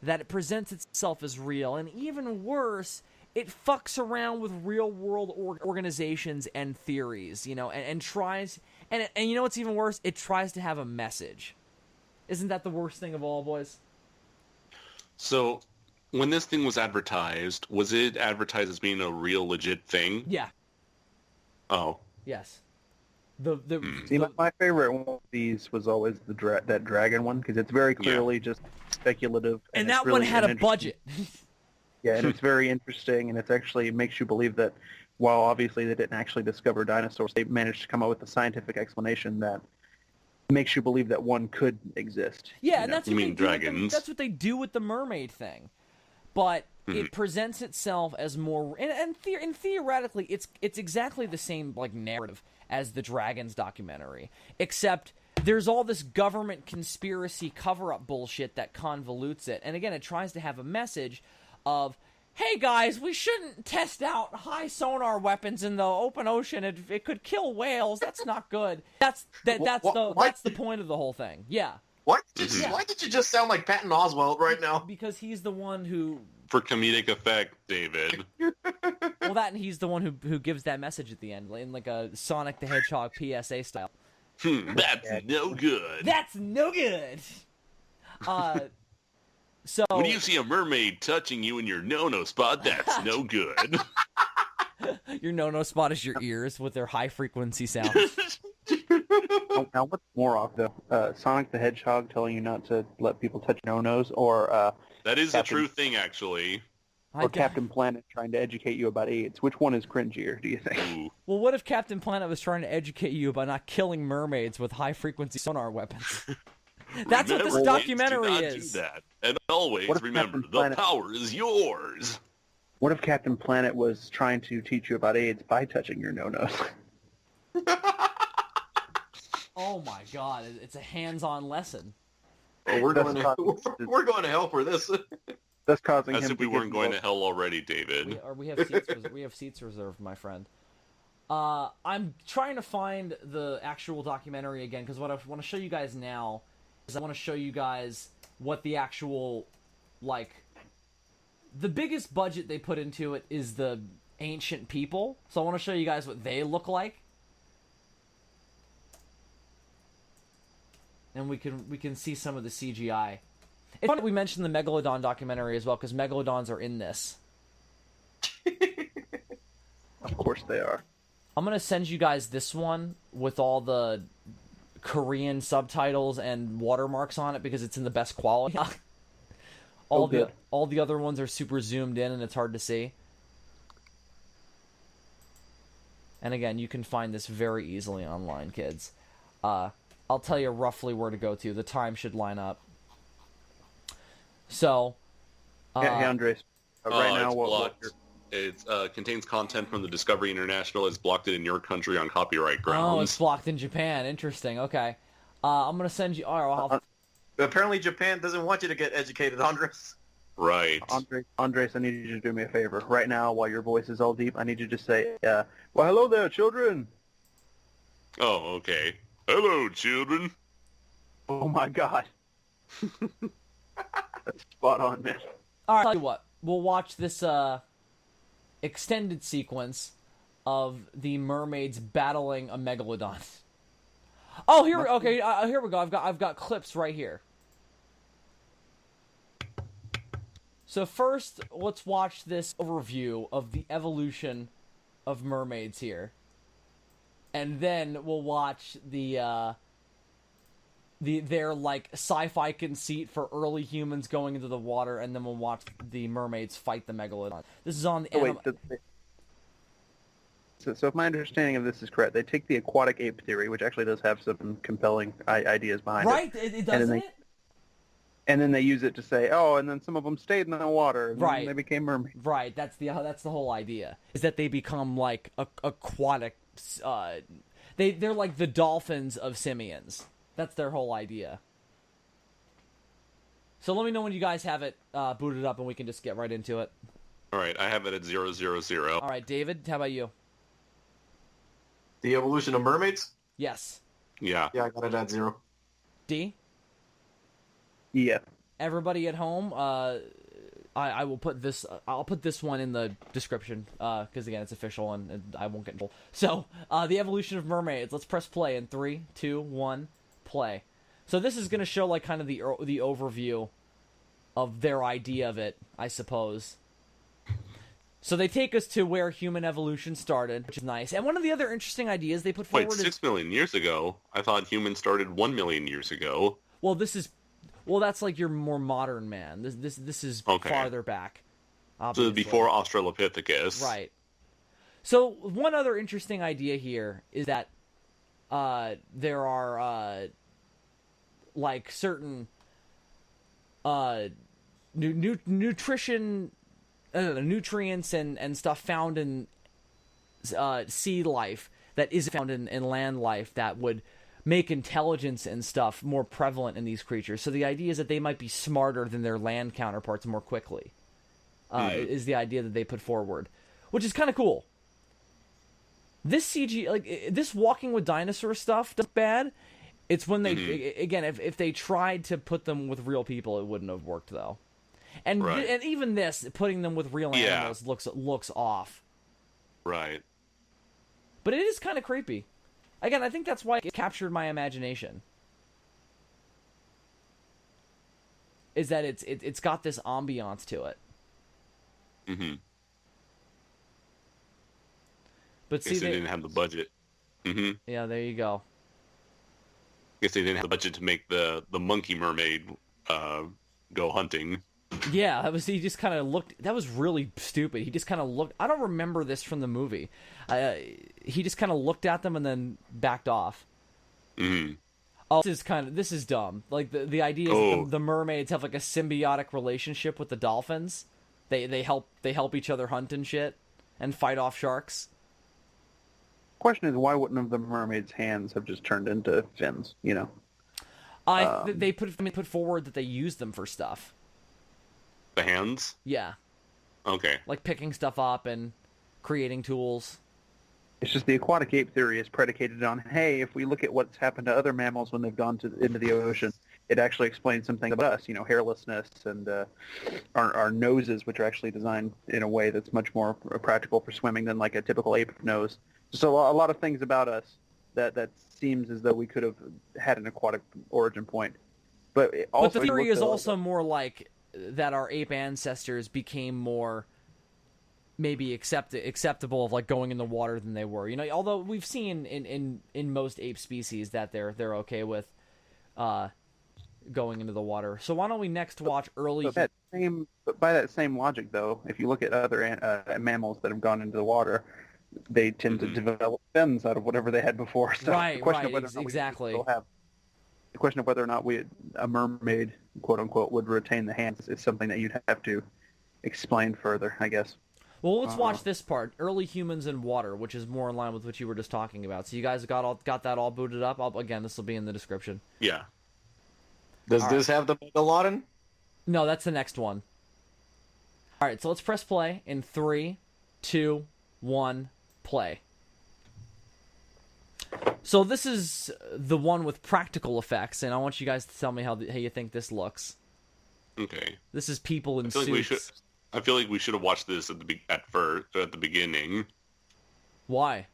that it presents itself as real, and even worse, it fucks around with real-world organizations and theories, and tries... And you know what's even worse? It tries to have a message. Isn't that the worst thing of all, boys? So, when this thing was advertised, was it advertised as being a real, legit thing? Yeah. Oh. Yes. My favorite one of these was always that dragon one, because it's very clearly just speculative. And that really one had a budget. Yeah, and it's very interesting, and it makes you believe that while obviously they didn't actually discover dinosaurs, they managed to come up with a scientific explanation that makes you believe that one could exist. Yeah, and that's what dragons. That's what they do with the mermaid thing. But it presents itself as more, and theoretically, it's exactly the same like narrative as the Dragons documentary, except there's all this government conspiracy cover-up bullshit that convolutes it. And again, it tries to have a message of, hey guys, we shouldn't test out high sonar weapons in the open ocean. It could kill whales. That's not good. That's the point of the whole thing. Yeah. Why did you just sound like Patton Oswalt right now? Because he's the one who... For comedic effect, David. Well, that and he's the one who gives that message at the end, in like a Sonic the Hedgehog PSA style. That's no good. That's no good. So when you see a mermaid touching you in your no-no spot, that's no good. Your no-no spot is your ears with their high-frequency sounds. Now, what's more off, though? Sonic the Hedgehog telling you not to let people touch no-nos, or... that is a true thing, actually. Or Captain Planet trying to educate you about AIDS. Which one is cringier, do you think? Ooh. Well, what if Captain Planet was trying to educate you about not killing mermaids with high-frequency sonar weapons? That's what this documentary is. Do that. And always remember, the power is yours. What if Captain Planet was trying to teach you about AIDS by touching your no-nos? Oh my god, it's a hands-on lesson. Well, we're going to hell for this. That's causing As him if we weren't going to hell already, David. We have seats reserved, my friend. I'm trying to find the actual documentary again, because what I want to show you guys now is I want to show you guys what the actual, like, the biggest budget they put into it is the ancient people. So I want to show you guys what they look like. And we can see some of the CGI. It's funny that we mentioned the Megalodon documentary as well, because Megalodons are in this. Of course they are. I'm going to send you guys this one with all the Korean subtitles and watermarks on it, because it's in the best quality. All the other ones are super zoomed in, and it's hard to see. And again, you can find this very easily online, kids. I'll tell you roughly where to go to. The time should line up. So, hey, Andres. Right now, it's blocked. It contains content from the Discovery International. It's blocked it in your country on copyright grounds. Oh, it's blocked in Japan. Interesting. Okay. I'm going to send you... All right, apparently Japan doesn't want you to get educated, Andres. Right. Andres, I need you to do me a favor. Right now, while your voice is all deep, I need you to say, well, hello there, children. Oh, okay. Hello, children. Oh, my God. That's spot on, man. All right, tell you what. We'll watch this extended sequence of the mermaids battling a megalodon. Oh, here we go. I've got clips right here. So first, let's watch this overview of the evolution of mermaids here. And then we'll watch their like sci-fi conceit for early humans going into the water, and then we'll watch the mermaids fight the megalodon. This is on the So if my understanding of this is correct, they take the aquatic ape theory, which actually does have some compelling ideas behind it. Right? It doesn't it? And then they use it to say, oh, and then some of them stayed in the water, and then they became mermaids. Right. That's the whole idea, is that they become like aquatic. They're like the dolphins of simians. That's their whole idea. So let me know when you guys have it booted up, and we can just get right into it. All right, I have it at 000. All right, David, how about you? The evolution of mermaids? Yes. Yeah. Yeah, I got it at 0. D? Yeah. Everybody at home, I will put this. I'll put this one in the description because again, it's official and I won't get in trouble. So, the evolution of mermaids. Let's press play in 3, 2, 1, play. So this is going to show like kind of the overview of their idea of it, I suppose. So they take us to where human evolution started, which is nice. And one of the other interesting ideas they put forward is... 6 million years ago? I thought humans started 1 million years ago. Well, that's like your more modern man. This is farther back. Obviously. So before Australopithecus. Right. So one other interesting idea here is that there are like certain nutrition... nutrients and stuff found in sea life that isn't found in land life that would make intelligence and stuff more prevalent in these creatures. So the idea is that they might be smarter than their land counterparts more quickly. Is the idea that they put forward, which is kind of cool. This CG, like this Walking with Dinosaur stuff, does bad. It's when they again, if they tried to put them with real people, it wouldn't have worked though. And and even this, putting them with real animals looks off. Right. But it is kind of creepy. Again, I think that's why it captured my imagination. Is that it's got this ambiance to it. Mm-hmm. But see, they didn't have the budget. Mm-hmm. Yeah, there you go. Guess they didn't have the budget to make the monkey mermaid go hunting. Yeah, he just kind of looked. That was really stupid. He just kind of looked. I don't remember this from the movie. He just kind of looked at them and then backed off. Mm-hmm. Oh, this is dumb. Like the idea is that the mermaids have like a symbiotic relationship with the dolphins. They help each other hunt and shit and fight off sharks. Question is, why wouldn't the mermaid's hands have just turned into fins? You know, they put forward that they use them for stuff. The hands? Yeah. Okay. Like picking stuff up and creating tools. It's just the aquatic ape theory is predicated on, hey, if we look at what's happened to other mammals when they've gone into the ocean, it actually explains something about us, you know, hairlessness and our noses, which are actually designed in a way that's much more practical for swimming than like a typical ape nose. So a lot of things about us that seems as though we could have had an aquatic origin point. But the theory is also more like that our ape ancestors became more maybe acceptable of like going in the water than they were. You know, although we've seen in most ape species that they're okay with going into the water. So why don't we next watch early? But by that same logic, though, if you look at other mammals that have gone into the water, they tend to develop fins out of whatever they had before. So right, the question of whether or not exactly. The question of whether or not a mermaid, quote unquote, would retain the hands is something that you'd have to explain further, I guess. Well, let's watch this part: early humans in water, which is more in line with what you were just talking about. So you guys got that all booted up. Again, this will be in the description. Yeah. Does this have the Megalodon? No, that's the next one. All right, so let's press play in 3, 2, 1, play. So this is the one with practical effects, and I want you guys to tell me how you think this looks. Okay. This is people in suits. I feel like we should have watched this at the beginning. Why?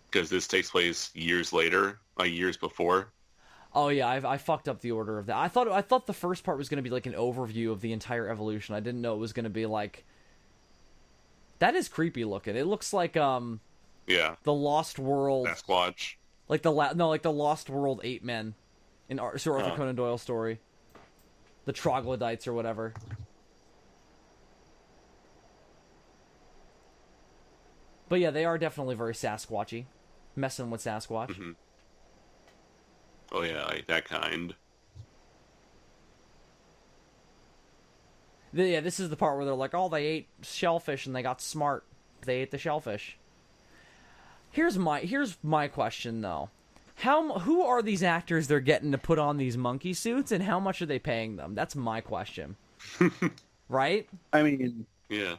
Because this takes place years later, years before. Oh yeah, I fucked up the order of that. I thought the first part was going to be like an overview of the entire evolution. I didn't know it was going to be like. That is creepy looking. It looks like Yeah. The Lost World. Sasquatch. Like the Lost World Ape Men in Sir Arthur Conan Doyle story. The troglodytes or whatever. But yeah, they are definitely very Sasquatchy. Messing with Sasquatch. Mm-hmm. Oh yeah, like that kind. Yeah, this is the part where they're like, oh, they ate shellfish and they got smart. They ate the shellfish. Here's my question though. Who are these actors they're getting to put on these monkey suits, and how much are they paying them? That's my question. Right? I mean, yeah.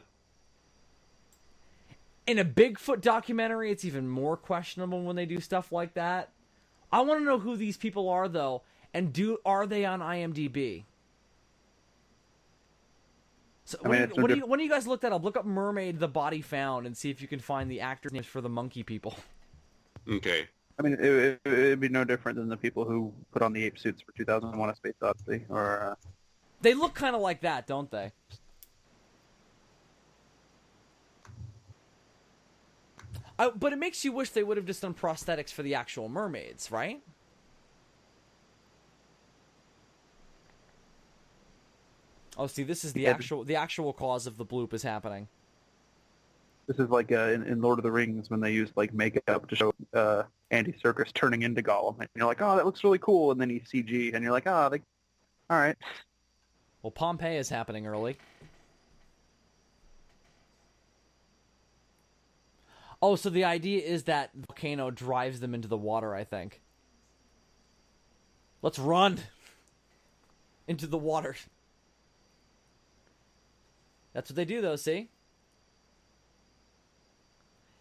In a Bigfoot documentary, it's even more questionable when they do stuff like that. I want to know who these people are though, and are they on IMDb? So when you guys look that up, look up Mermaid, the body found, and see if you can find the actor names for the monkey people. Okay. I mean, it'd be no different than the people who put on the ape suits for 2001: A Space Odyssey, or. They look kind of like that, don't they? But it makes you wish they would have just done prosthetics for the actual mermaids, right? Oh, see, this is the actual cause of the bloop is happening. This is like in Lord of the Rings when they used like makeup to show Andy Serkis turning into Gollum, and you're like, oh, that looks really cool, and then he's CG, and you're like, oh, all right. Well, Pompeii is happening early. Oh, so the idea is that the volcano drives them into the water, I think. Let's run into the water. That's what they do, though, see?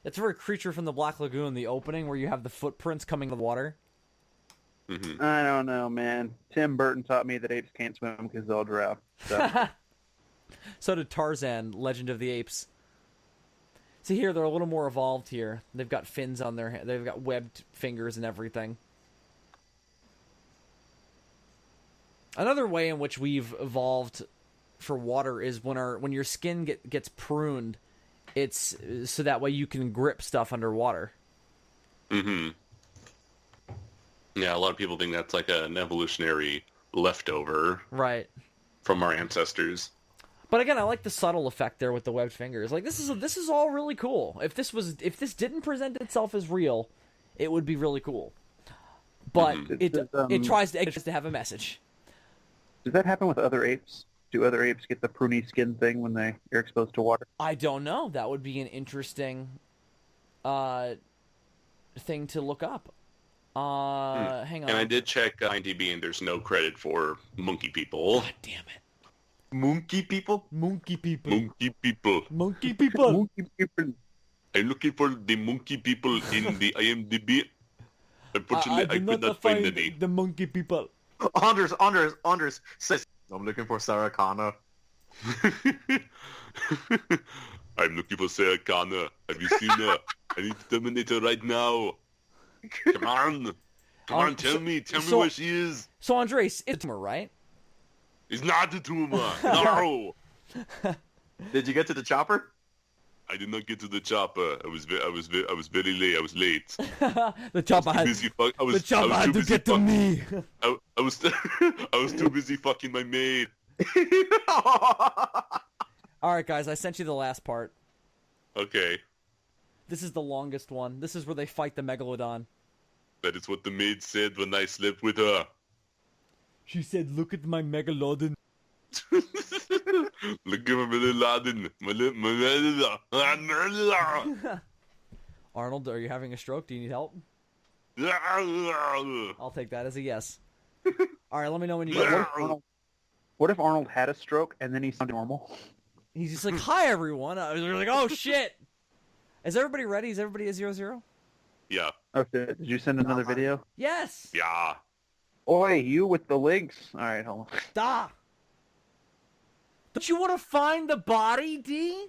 It's very Creature from the Black Lagoon, the opening, where you have the footprints coming in the water. Mm-hmm. I don't know, man. Tim Burton taught me that apes can't swim because they'll drown. So. So did Tarzan, Legend of the Apes. See here, they're a little more evolved here. They've got fins on their they've got webbed fingers and everything. Another way in which we've evolved for water is when your skin gets pruned, it's so that way you can grip stuff underwater. Mm-hmm. Yeah, a lot of people think that's like an evolutionary leftover Right. from our ancestors. But again, I like the subtle effect there with the webbed fingers. Like this is all really cool. If this didn't present itself as real, it would be really cool. But it tries to have a message. Does that happen with other apes? Do other apes get the pruny skin thing when they are exposed to water? I don't know. That would be an interesting thing to look up. Hang on. And I did check IMDb, and there's no credit for monkey people. God damn it. Monkey people? Monkey people. Monkey people. Monkey people. Monkey people. I'm looking for the monkey people in the IMDb. Unfortunately, I could not find any. The monkey people. Anders says, I'm looking for Sarah Connor. I'm looking for Sarah Connor. Have you seen her? I need to terminate her right now. Come on. Come on, tell me where she is. So, Andres, it's a tumor, right? It's not a tumor. No. Did you get to the chopper? I did not get to the chopper. I was very late. I was late. The chopper had to get to me. I was too busy fucking my maid. All right, guys, I sent you the last part. Okay. This is the longest one. This is where they fight the megalodon. That is what the maid said when I slept with her. She said, "Look at my megalodon." Look at my megalodon. Arnold, are you having a stroke? Do you need help? I'll take that as a yes. All right, let me know when you get it. What if Arnold had a stroke and then he sounded normal? He's just like, "Hi, everyone." I was like, "Oh, shit." Is everybody ready? Is everybody at 0-0? Yeah. Okay, did you send another video? Yes. Yeah. Oi, you with the links. All right, hold on. Da. Don't you want to find the body, D?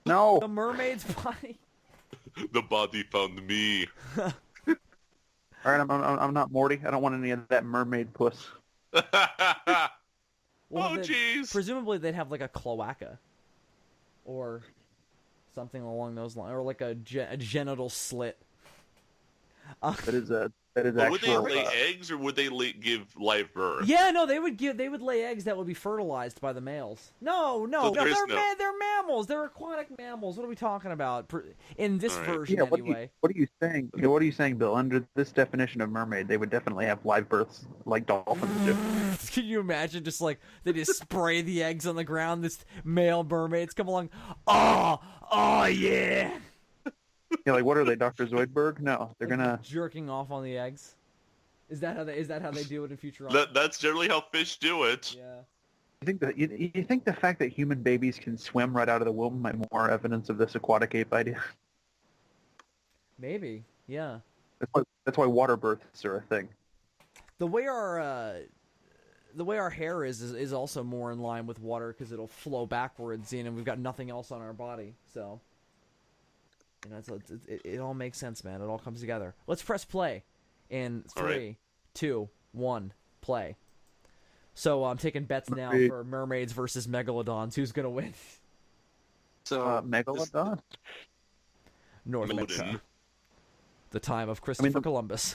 No. The mermaid's body? The body found me. All right, I'm not Morty. I don't want any of that mermaid puss. Well, jeez. Presumably they'd have like a cloaca. Or something along those lines. Or like a genital slit. That is But would they actual. lay eggs or would they give live birth? Yeah, no, they would lay eggs that would be fertilized by the males. No, So they're mammals. They're aquatic mammals. What are we talking about? In this version, anyway. What are you saying? What are you saying, Bill? Under this definition of mermaid, they would definitely have live births like dolphins do. Can you imagine just like they just spray the eggs on the ground? This male mermaids come along. Oh yeah. Yeah, like what are they, Dr. Zoidberg? No, they're gonna jerking off on the eggs. Is that how they do it in future? That's generally how fish do it. Yeah. You think the fact that human babies can swim right out of the womb might be more evidence of this aquatic ape idea? Maybe. Yeah. That's why water births are a thing. The way our hair is also more in line with water because it'll flow backwards, and we've got nothing else on our body, so. You know, it all makes sense, man. It all comes together. Let's press play. In 3, 2, 1, play. So I'm taking bets now for mermaids versus megalodons. Who's gonna win? So Megalodon? North America. The time of Christopher Columbus.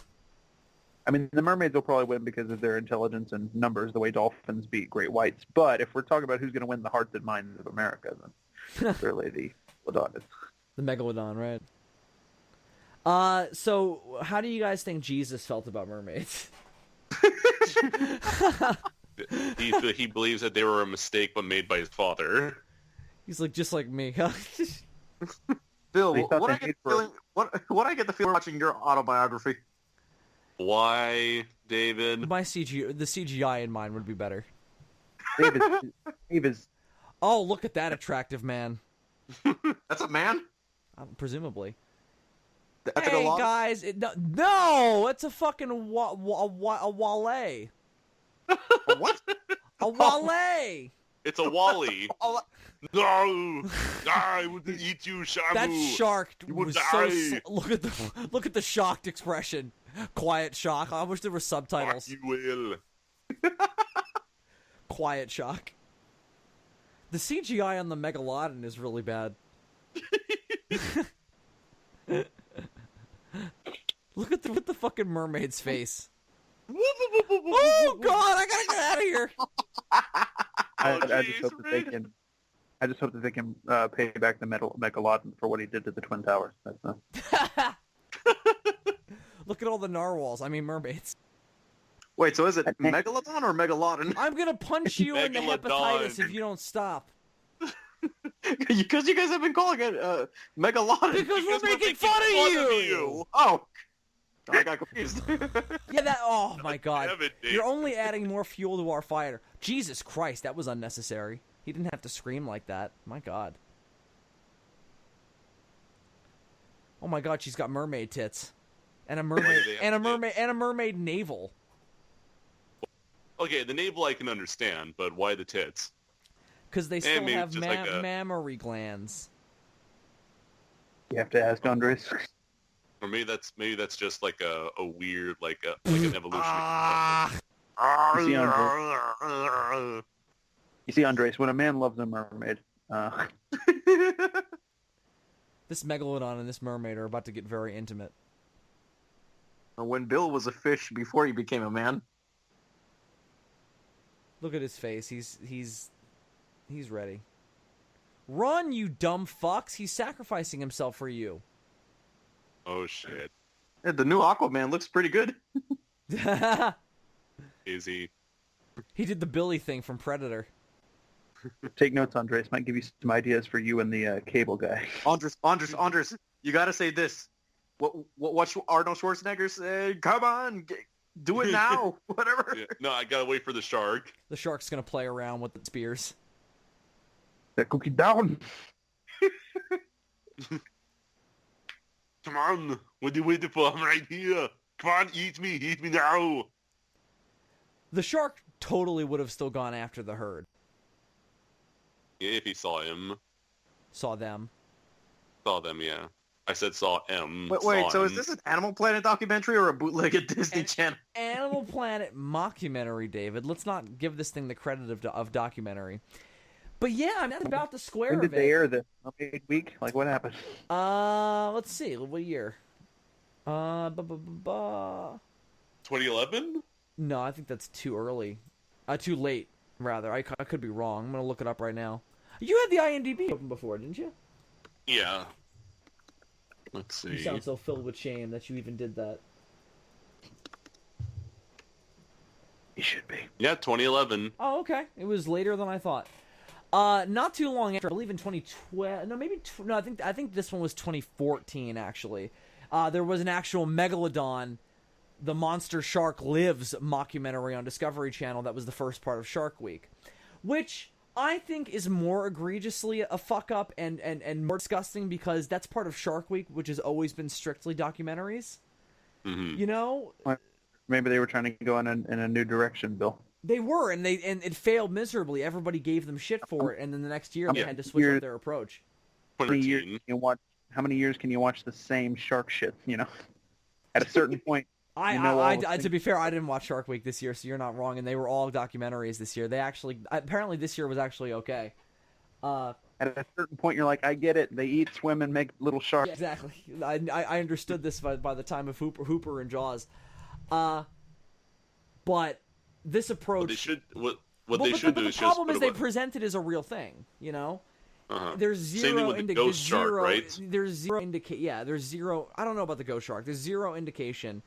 I mean, the mermaids will probably win because of their intelligence and numbers, the way dolphins beat great whites. But if we're talking about who's going to win the hearts and minds of America, then clearly the megalodon is. The megalodon, right? So how do you guys think Jesus felt about mermaids? He believes that they were a mistake, but made by his father. He's like, just like me. Bill, what I get the feeling watching your autobiography? Why, David? The CGI in mine would be better. Dave is Oh, look at that attractive man. That's a man? Presumably. That's a Hey lot? guys, no, it's a fucking wale. What? A wale. It's a Wally. Oh, No, I would eat you, Shamu. That shark You would was die. look at the shocked expression. Quiet shock. I wish there were subtitles. You will. Quiet shock. The CGI on the Megalodon is really bad. Look at the fucking mermaid's face. Oh god, I gotta get out of here. I just hope that they can. I just hope that they can pay back the Megalodon for what he did to the Twin Towers. That's Look at all the narwhals. I mean mermaids. wait, so is it Megalodon or Megalodon? I'm gonna punch you in the Megalodon. hepatitis if you don't stop. Because you guys have been calling it Megalodon. Because we're making fun of you. Oh, I got confused. Yeah, that. Oh my god. Damn it, Dave. You're only adding more fuel to our fire. Jesus Christ, that was unnecessary. He didn't have to scream like that. My god. Oh my god, she's got mermaid tits. And a mermaid They have and a tits. mermaid and a mermaid navel. Okay, the navel I can understand, but why the tits? Because they still maybe have just like a- mammary glands. you have to ask Andres. Or maybe that's just like a weird like an evolution. You see, You see, Andres, when a man loves a mermaid, This megalodon and this mermaid are about to get very intimate. When Bill was a fish before he became a man. Look at his face. He's ready. Run, you dumb fucks! He's sacrificing himself for you. Oh shit. Yeah, the new Aquaman looks pretty good. Is he? He did the Billy thing from Predator. take notes, Andres. Might give you some ideas for you and the cable guy. Andres, you gotta say this. What Arnold Schwarzenegger said? Come on, do it now. Whatever. Yeah. No, I gotta wait for the shark. The shark's gonna play around with the spears. That cookie down. Come on, what are you waiting for? I'm right here. Come on, eat me now. The shark totally would have still gone after the herd. Yeah, if he saw him, Saw them. saw them. Yeah, I said saw M. Wait, saw so is him. this an Animal Planet documentary or a bootleg Disney Channel? Animal Planet mockumentary, David. Let's not give this thing the credit of documentary. But yeah, I'm not about the square When did of they it. air this? Mermaid Week? Like, what happened? Let's see. What year? 2011? No, I think that's too early. Too late, rather. I could be wrong. I'm gonna look it up right now. You had the IMDb open before, didn't you? Yeah. Let's see. You sound so filled with shame that you even did that. He should be. Yeah, 2011. Oh, okay. It was later than I thought. Not too long after, I believe in 2012. No, maybe. No, I think this one was 2014. Actually, there was an actual Megalodon, the Monster Shark Lives mockumentary on Discovery Channel. That was the first part of Shark Week, which I think is more egregiously a fuck up and more disgusting because that's part of Shark Week, which has always been strictly documentaries. Mm-hmm. You know, Maybe they were trying to go in a new direction, Bill. they were, and it failed miserably. Everybody gave them shit for it, and then the next year they had to switch up their approach. How many years 2013. can you watch? How many years can you watch the same shark shit? You know, at a certain point. To be fair, I didn't watch Shark Week this year, so you're not wrong. And they were all documentaries this year. They apparently this year was actually okay. At a certain point, you're like, I get it. They eat, swim, and make little sharks. Yeah, exactly. I understood this by the time of Hooper and Jaws. But this approach. What they should what Well, they but should the do is problem just is put they present it as a real thing. You know. uh-huh. There's Same thing zero with the ghost shark, right? There's zero there's zero. I don't know about the ghost shark. There's zero indication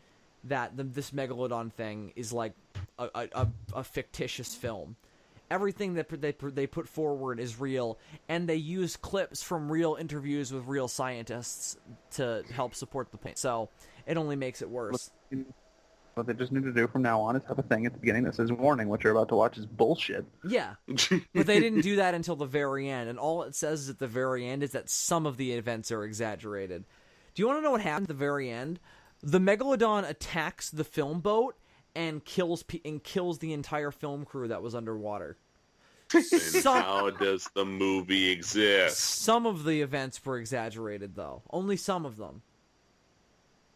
that this megalodon thing is like a fictitious film. Everything that they put forward is real, and they use clips from real interviews with real scientists to help support the point. So it only makes it worse. What they just need to do from now on is have a thing at the beginning that says warning, what you're about to watch is bullshit. Yeah, but they didn't do that until the very end, and all it says at the very end is that some of the events are exaggerated. Do you want to know what happened at the very end? The Megalodon attacks the film boat and kills the entire film crew that was underwater. And how does the movie exist? Some of the events were exaggerated, though. Only some of them.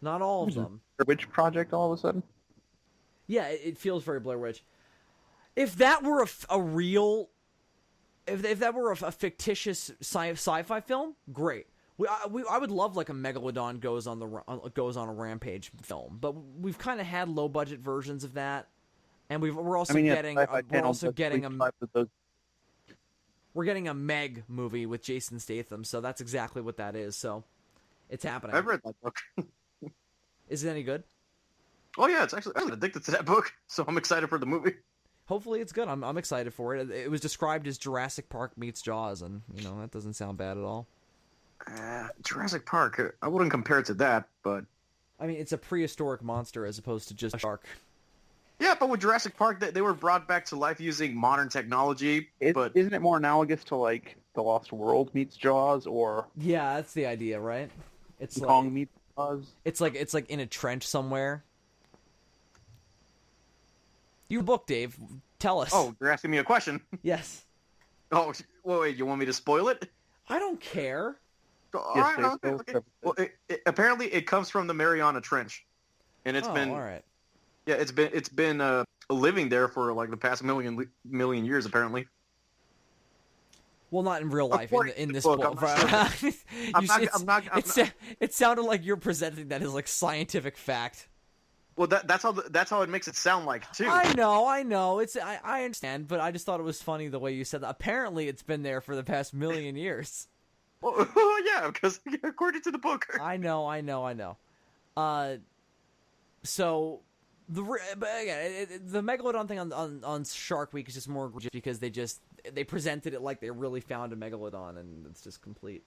Not all of them. Which project all of a sudden? Yeah, it feels very Blair Witch. If that were a real... If that were a fictitious sci-fi film, great. I would love like a Megalodon goes on a rampage film, but we've kind of had low budget versions of that, and we're also getting a Meg movie with Jason Statham, so that's exactly what that is. So it's happening. I've read that book. Is it any good? Oh yeah, I'm addicted to that book, so I'm excited for the movie. Hopefully it's good. I'm excited for it. It was described as Jurassic Park meets Jaws, and that doesn't sound bad at all. Jurassic Park, I wouldn't compare it to that, but... I mean, it's a prehistoric monster as opposed to just a shark. Yeah, but with Jurassic Park, they were brought back to life using modern technology, but... Isn't it more analogous to, like, The Lost World meets Jaws, or... Yeah, that's the idea, right? It's Kong meets Jaws? It's like in a trench somewhere. Your book, Dave. Tell us. Oh, you're asking me a question? Yes. Oh, wait, you want me to spoil it? I don't care. Okay. Well, apparently it comes from the Mariana Trench, and it's been all right. Yeah, it's been living there for like the past million years apparently. Well, not in real life. In this book, book, it sounded like you're presenting that as like scientific fact. Well, that's how it makes it sound like too. I know. I understand, but I just thought it was funny the way you said that. Apparently, it's been there for the past million years. Well, yeah, because according to the book. I know. So, but again, the Megalodon thing on Shark Week is just more because they presented it like they really found a Megalodon, and it's just complete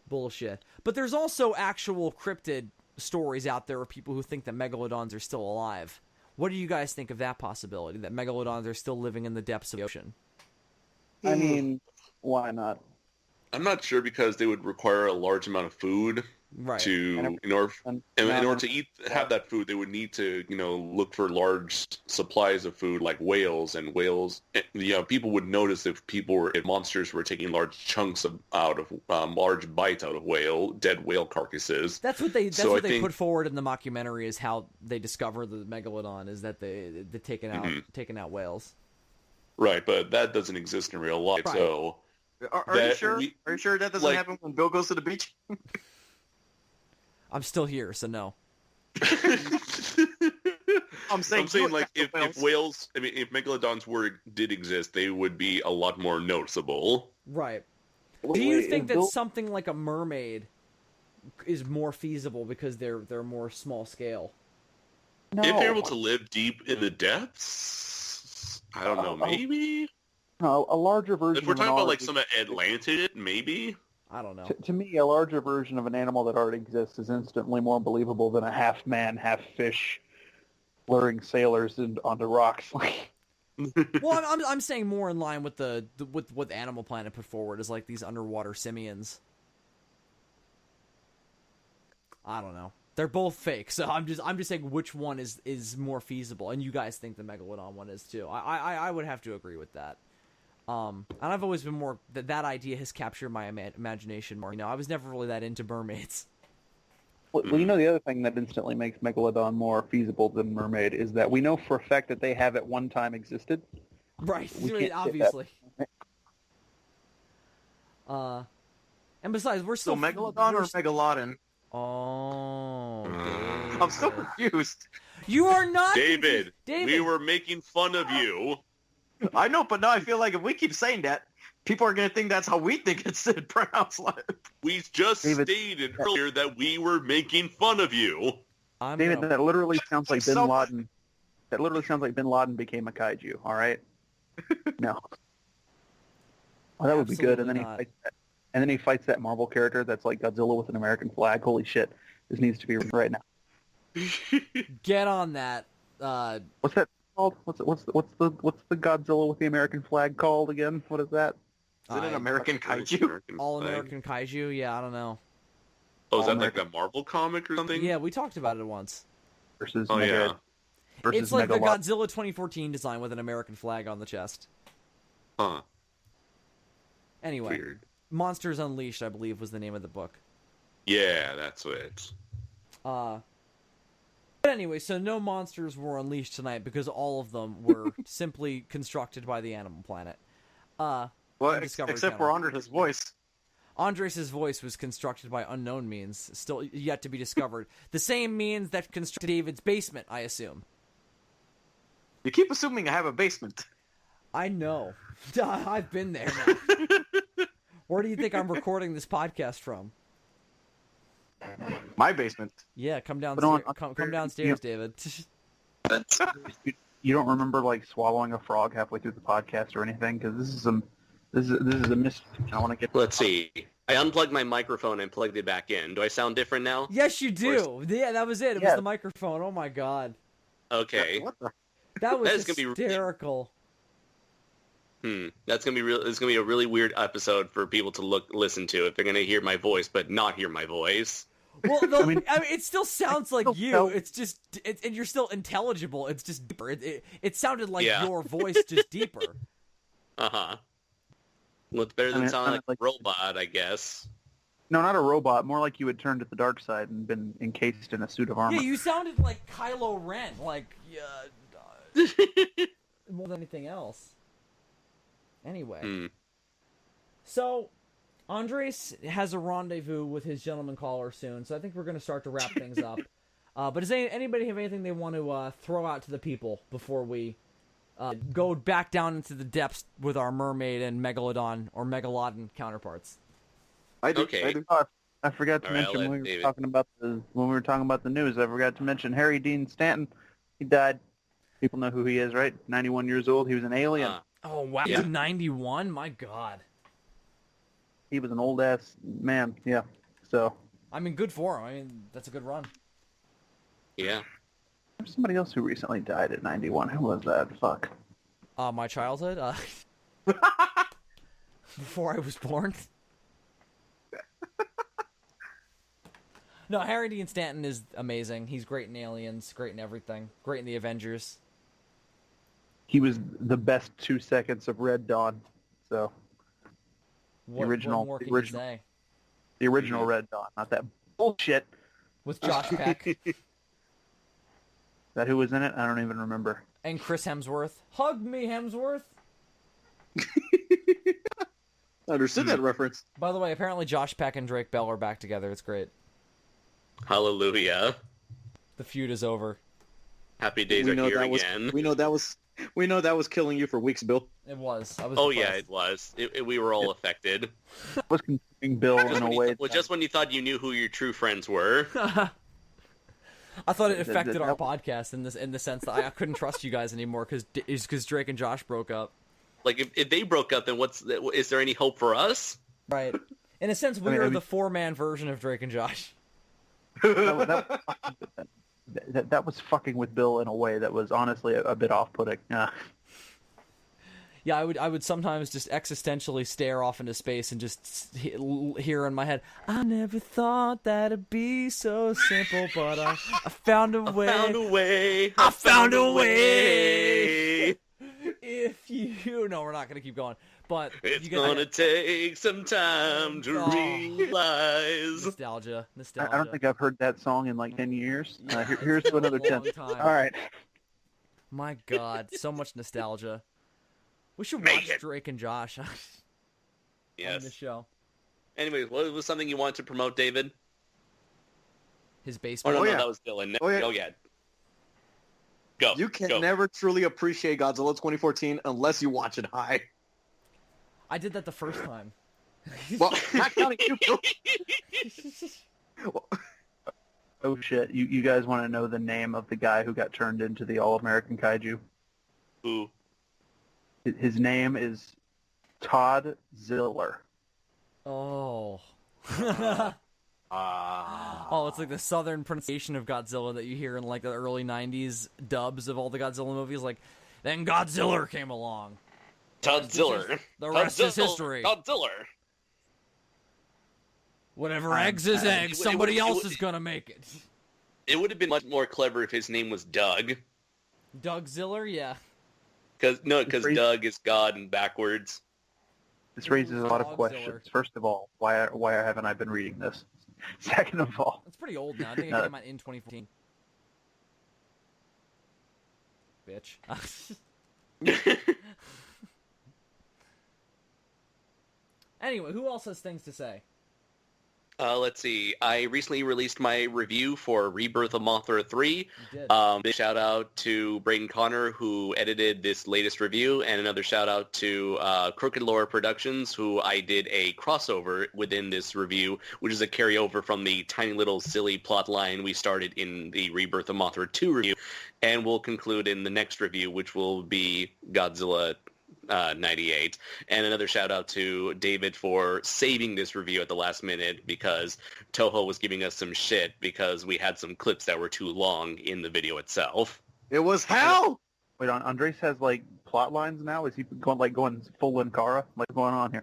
bullshit. But there's also actual cryptid stories out there of people who think that Megalodons are still alive. What do you guys think of that possibility, that Megalodons are still living in the depths of the ocean? I mean, why not? I'm not sure because they would require a large amount of food Right. In order to have that food, they would need to, look for large supplies of food like whales, and whales. People would notice if monsters were taking large chunks large bites out of dead whale carcasses. That's what they put forward in the mockumentary is how they discover the Megalodon is that they're taking out whales. Right, but that doesn't exist in real life. Right. So are you sure? Are you sure that doesn't happen when Bill goes to the beach? I'm still here, so no. I'm saying like if whales, if Megalodons did exist, they would be a lot more noticeable. Right. Do you think that something like a mermaid is more feasible because they're more small scale? No. If they're able to live deep in the depths, I don't know, maybe? No, a larger version. If we're talking about like some Atlantid, maybe? I don't know. To me, a larger version of an animal that already exists is instantly more believable than a half-man, half-fish luring sailors onto rocks. Well, I'm saying more in line with with what Animal Planet put forward is like these underwater simians. I don't know. They're both fake, so I'm just saying which one is more feasible, and you guys think the Megalodon one is too. I would have to agree with that. And I've always been more that idea has captured my imagination more. I was never really that into mermaids. Well, the other thing that instantly makes Megalodon more feasible than Mermaid is that we know for a fact that they have at one time existed. Right, obviously. And besides, we're still Megalodon or Megalodon? Oh, David. I'm so confused. You are not David. David. We were making fun of you. I know, but now I feel like if we keep saying that, people are going to think that's how we think it's pronounced. We just stated earlier that we were making fun of you. David, that literally sounds like Bin Laden. That literally sounds like Bin Laden became a kaiju. All right. No. Oh, that would be good. And then he fights that Marvel character that's like Godzilla with an American flag. Holy shit! This needs to be right now. Get on that. What's that called? What's the Godzilla with the American flag called again? What is that? Is it an American kaiju? American All flag. American Kaiju? Yeah, I don't know. Oh, is that All-American. like that Marvel comic or something? Yeah, we talked about it once. Versus Oh, yeah. versus It's like the Megalod. Godzilla 2014 design with an American flag on the chest. Huh. Anyway, Weird. Monsters Unleashed, I believe, was the name of the book. Yeah, that's it. But anyway, so no monsters were unleashed tonight because all of them were simply constructed by the Animal Planet. Well, Discovery except Channel. for Andres' voice. Andres' voice was constructed by unknown means, still yet to be discovered. The same means that constructed David's basement, I assume. You keep assuming I have a basement. I know. I've been there now. Where do you think I'm recording this podcast from? My basement. Yeah, come But downstairs, on- come downstairs, David. You don't remember like swallowing a frog halfway through the podcast or anything? Because this is a mystery. I want to get. Let's see. I unplugged my microphone and plugged it back in. Do I sound different now? Yes, you do. Yeah, that was it. It was Yeah. the microphone. Oh my god, Okay. What the? that was That is gonna be really- hysterical. That's gonna be real. It's gonna be a really weird episode for people to listen to if they're gonna hear my voice but not hear my voice. Well, I mean, mean, it still sounds like still you. felt- It's just, and you're still intelligible. It's just deeper. It sounded like Yeah. your voice, just deeper. Uh-huh. Well, it's better than sounding like a like- robot, I guess. No, not a robot. More like you had turned to the dark side and been encased in a suit of armor. Yeah, you sounded like Kylo Ren, like more than anything else. Anyway, Hmm. so Andres has a rendezvous with his gentleman caller soon, so I think we're going to start to wrap things up. But does anybody have anything they want to throw out to the people before we go back down into the depths with our mermaid and megalodon or megalodon counterparts? I do. Okay. I do. Oh, I forgot to All right, mention I'll let when we were David- talking about the news. I forgot to mention Harry Dean Stanton. He died. People know who he is, right? 91 years old. He was an alien. Oh wow, Yeah. 91. My God. He was an old ass man. Yeah. So I mean, good for him. I mean, that's a good run. Yeah. there's somebody else who recently died at 91. Who was that? Fuck. My childhood, before I was born. No, Harry Dean Stanton is amazing. He's great in Aliens, great in everything, great in the Avengers. He was the best 2 seconds of Red Dawn. So What original- more the can you original. say? the original Red Dawn, not that bullshit. With Josh Peck That who was in it? I don't even remember. and Chris Hemsworth. Hug me, Hemsworth. I understood that reference. By the way, apparently Josh Peck and Drake Bell are back together. It's great. Hallelujah. The feud is over. Happy days are here again. We know that was killing you for weeks, Bill. It was. I was. Oh yeah, depressed. it was. We were all affected. I was confusing Bill in a way. Just when you thought you knew who your true friends were. I thought it affected that- our podcast in the sense that I couldn't trust you guys anymore because Drake and Josh broke up. Like if they broke up, then is there any hope for us? Right. In a sense, we I mean- are the 4-man version of Drake and Josh. that was fucking with Bill in a way that was honestly a bit off-putting. Yeah, I would sometimes just existentially stare off into space and just hear in my head, I never thought that it'd be so simple, but I found a way. Found a way. I found a way. If you... No, we're not going to keep going. But It's you gotta- gonna take some time to Oh. realize. Nostalgia. I don't think I've heard that song in like 10 years. Here's to another 10. Long time. All right. My God, so much nostalgia. We should Make watch it. Drake and Josh on the Yes. show. Anyways, what was something you wanted to promote, David? His Oh basement. no, Oh, no, yeah. that was Dylan. Oh, yeah. Oh yeah. Go. You can go. never truly appreciate Godzilla 2014 unless you watch it high. I did that the first time. Well, not counting you, Bill. Oh shit. You guys want to know the name of the guy who got turned into the All-American Kaiju? Ooh. His name is Todd Ziller. Oh. Oh, it's like the southern pronunciation of Godzilla that you hear in like the early 90s dubs of all the Godzilla movies. Like, then Godzilla came along. Godzilla. The rest is history. Godzilla. Whatever eggs is eggs, somebody else is gonna make it. It would have been much more clever if his name was Doug. Doug Ziller, yeah. Because Doug is God and backwards. This raises a lot of Dogzilla. questions. First of all, why haven't I been reading this? Second of all, It's pretty old now. I think it came out in 2014. Bitch. Anyway, who else has things to say? Let's see. I recently released my review for Rebirth of Mothra 3. You did. Big shout out to Braden Connor, who edited this latest review, and another shout out to Crooked Lore Productions, who I did a crossover within this review, which is a carryover from the tiny little silly plot line we started in the Rebirth of Mothra 2 review, and we'll conclude in the next review, which will be Godzilla 98. And another shout out to David for saving this review at the last minute, because Toho was giving us some shit because we had some clips that were too long in the video itself. It was hell. wait, Andres has like plot lines now. Is he going full Linkara? What's going on here?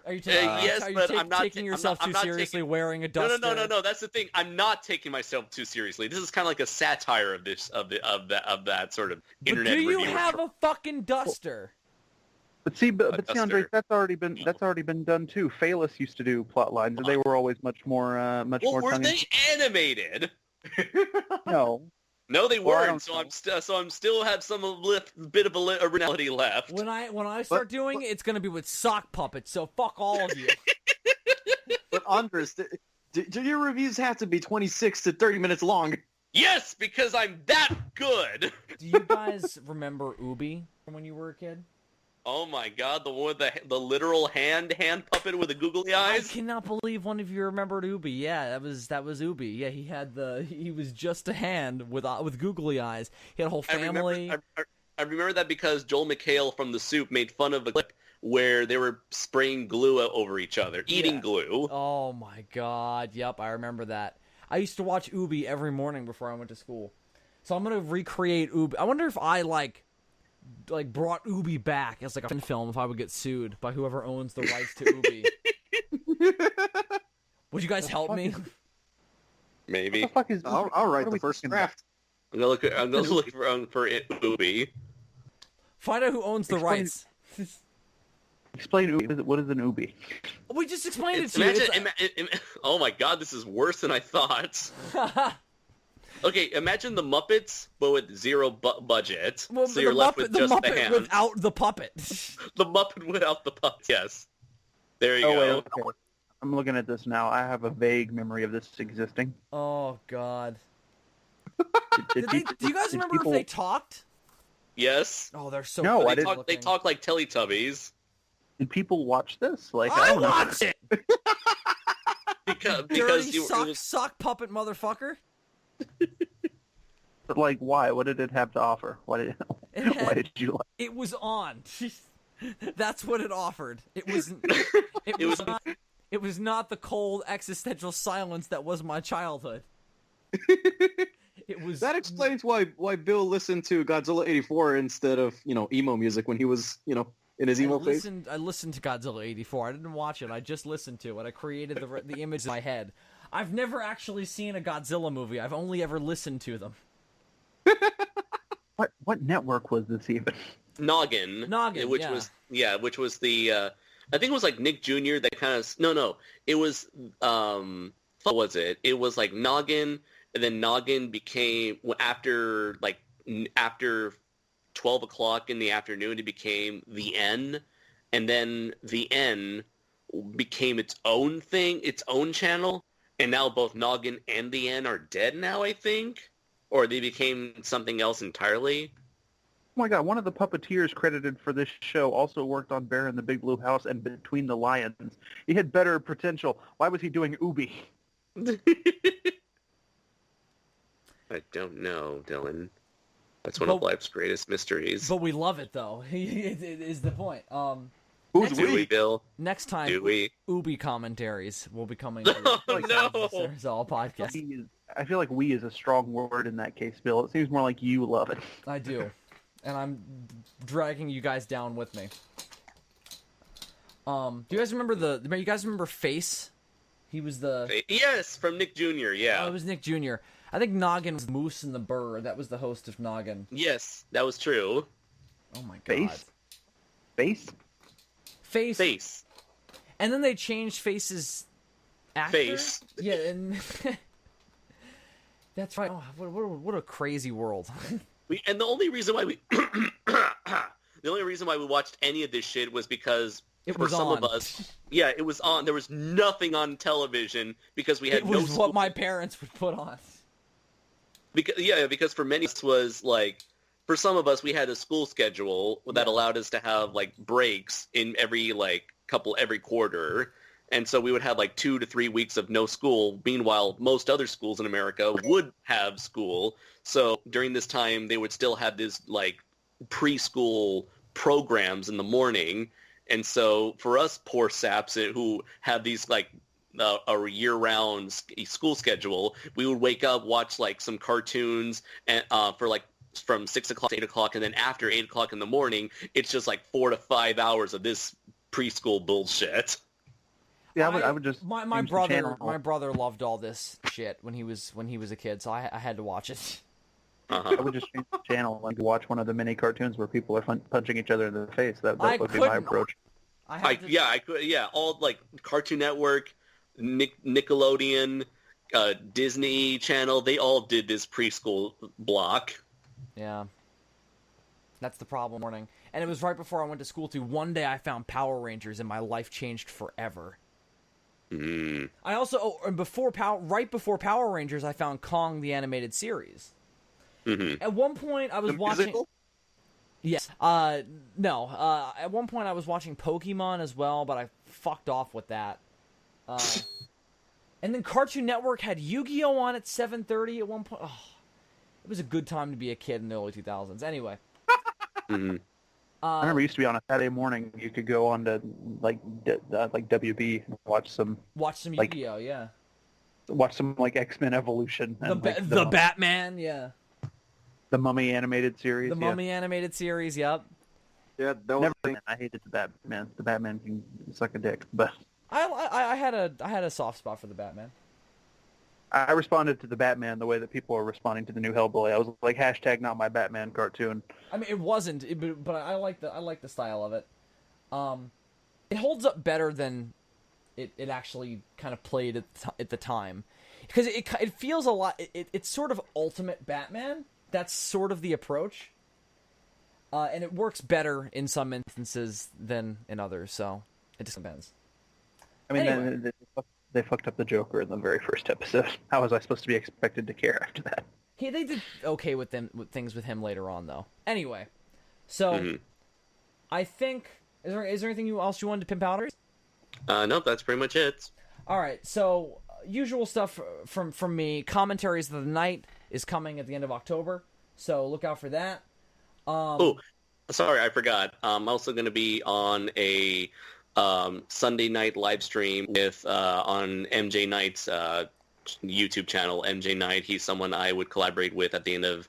Are you, yes, are you but I'm not taking yourself I'm too not seriously taking- wearing a duster? No. That's the thing. I'm not taking myself too seriously. This is kind of like a satire of that sort of But internet do you reviewer have trope. a fucking duster? But see, Duster. Andres, that's already been done too. Phalus used to do plot lines, and they were always much more Well, were tongue in they animated? No. No, they Well, I weren't. don't So I'm still have some bit of originality left. When I start doing it, it's gonna be with sock puppets. So fuck all of you. But Andres, do your reviews have to be 26 to 30 minutes long? Yes, because I'm that good. Do you guys remember Ubi from when you were a kid? Oh my god, the one with the literal hand puppet with the googly I eyes. cannot believe one of you remembered Ubi. Yeah, that was Ubi. Yeah, he was just a hand with googly eyes. He had a whole family. I remember that because Joel McHale from The Soup made fun of a clip where they were spraying glue over each other, eating Yeah. glue. Oh my god. Yep, I remember that. I used to watch Ubi every morning before I went to school. So I'm gonna recreate Ubi. I wonder if I like brought Ubi back as like a film, if I would get sued by whoever owns the rights to Ubi. Would you guys help me? Maybe. What the fuck is? I'll what write are the we first talking about? draft. I'm gonna look for Ubi. Find out who owns the Explain- rights. Explain Ubi. What is an Ubi? We just explained it to you. Oh my god, this is worse than I thought. Okay, imagine the Muppets, but with zero budget. Well, so you're left with just the Muppet hand. without the puppet. The Muppet without the puppet. Yes. There you Oh go. wait, okay. I'm looking at this now. I have a vague memory of this existing. Oh god. Did Do you guys did remember people- if they talked? Yes. Oh, they're so No, funny I didn't. looking. They talk like Teletubbies. Did people watch this? Like I don't know. watched it. Because Dirty you sock puppet motherfucker. But like, why? What did it have to offer? Why did why did you like? It was on. That's what it offered. It was. It was not the cold existential silence that was my childhood. It was. That explains why Bill listened to Godzilla 84 instead of, emo music when he was, in his emo phase. I listened to Godzilla 84. I didn't watch it. I just listened to it. I created the image in my head. I've never actually seen a Godzilla movie. I've only ever listened to them. What network was this even? Noggin, which yeah. was the I think it was like Nick Jr. that kind of it was what was it? It was like Noggin, and then Noggin became after 12 o'clock in the afternoon. It became the N, and then the N became its own thing, its own channel, and now both Noggin and the N are dead now, I think, or they became something else entirely. Oh my god, one of the puppeteers credited for this show also worked on Bear in the Big Blue House and Between the Lions. He had better potential. Why was he doing Ubi? I don't know, Dylan. That's one of life's greatest mysteries. But we love it though. It is the point. Who's Do we, we? Bill? Next time, Do we? Ubi commentaries will be coming to Oh, no. the Serizawa podcast. I feel like "we" is a strong word in that case, Bill. It seems more like you love it. I do. And I'm dragging you guys down with me. Do you guys remember Face? He was the... Yes, from Nick Jr., yeah. Oh, it was Nick Jr. I think Noggin was Moose and the Burr. That was the host of Noggin. Yes, that was true. Oh my god. Face? Face. And then they changed Face's actor? Face. Yeah, and... That's right. Oh, what a crazy world. And the only reason why we... the only reason why we watched any of this shit was because... It for was some on. of us, yeah, it was on. There was nothing on television because we had It was no what my parents would put on. Because for many it was like, for some of us, we had a school schedule that allowed us to have like breaks in every quarter, and so we would have like 2 to 3 weeks of no school. Meanwhile, most other schools in America would have school. So during this time, they would still have this like preschool programs in the morning. And so for us poor saps who have these like a year-round school schedule, we would wake up, watch like some cartoons, and for like from 6 o'clock to 8 o'clock, and then after 8 o'clock in the morning, it's just like 4 to 5 hours of this preschool bullshit. Yeah, I would just my change the brother channel. my brother loved all this shit when he was a kid, so I had to watch it. I would just change the channel and watch one of the mini cartoons where people are punching each other in the face. That I would be my couldn't. approach. I could. Yeah, all like Cartoon Network, Nickelodeon, Disney Channel. They all did this preschool block. Yeah, that's the problem. Morning, and it was right before I went to school too. One day I found Power Rangers, and my life changed forever. Mm. I also right before Power Rangers, I found Kong the animated series. Mm-hmm. At one point, I was The watching. musical? Yes. No. At one point, I was watching Pokemon as well, but I fucked off with that. And then Cartoon Network had Yu-Gi-Oh on at 7:30 at one point. Oh, it was a good time to be a kid in the early 2000s. Anyway. Mm-hmm. I remember it used to be on a Saturday morning. You could go on to like WB and watch some like, Yu-Gi-Oh. Yeah. Watch some like X-Men Evolution. And, The Batman. Yeah. The Mummy animated series. The Mummy animated series. Yep. Yeah, that was Never. I hated the Batman. The Batman can suck a dick, but I had a soft spot for the Batman. I responded to the Batman the way that people are responding to the new Hellboy. I was like, hashtag not my Batman cartoon. I mean, it wasn't, but I like the style of it. It holds up better than it actually kind of played at the time, because it feels a lot. It's sort of ultimate Batman. That's sort of the approach, and it works better in some instances than in others. So it just depends. I mean, Anyway. they fucked up the Joker in the very first episode. How was I supposed to be expected to care after that? They did okay with things with him later on, though. Anyway, so I think is there anything else you wanted to pimp out? Nope, that's pretty much it. All right, so usual stuff from me. Commentaries of the Night is coming at the end of October, so look out for that. Oh, sorry, I forgot. I'm also going to be on a Sunday night live stream with on MJ Knight's YouTube channel. MJ Knight, he's someone I would collaborate with at the end of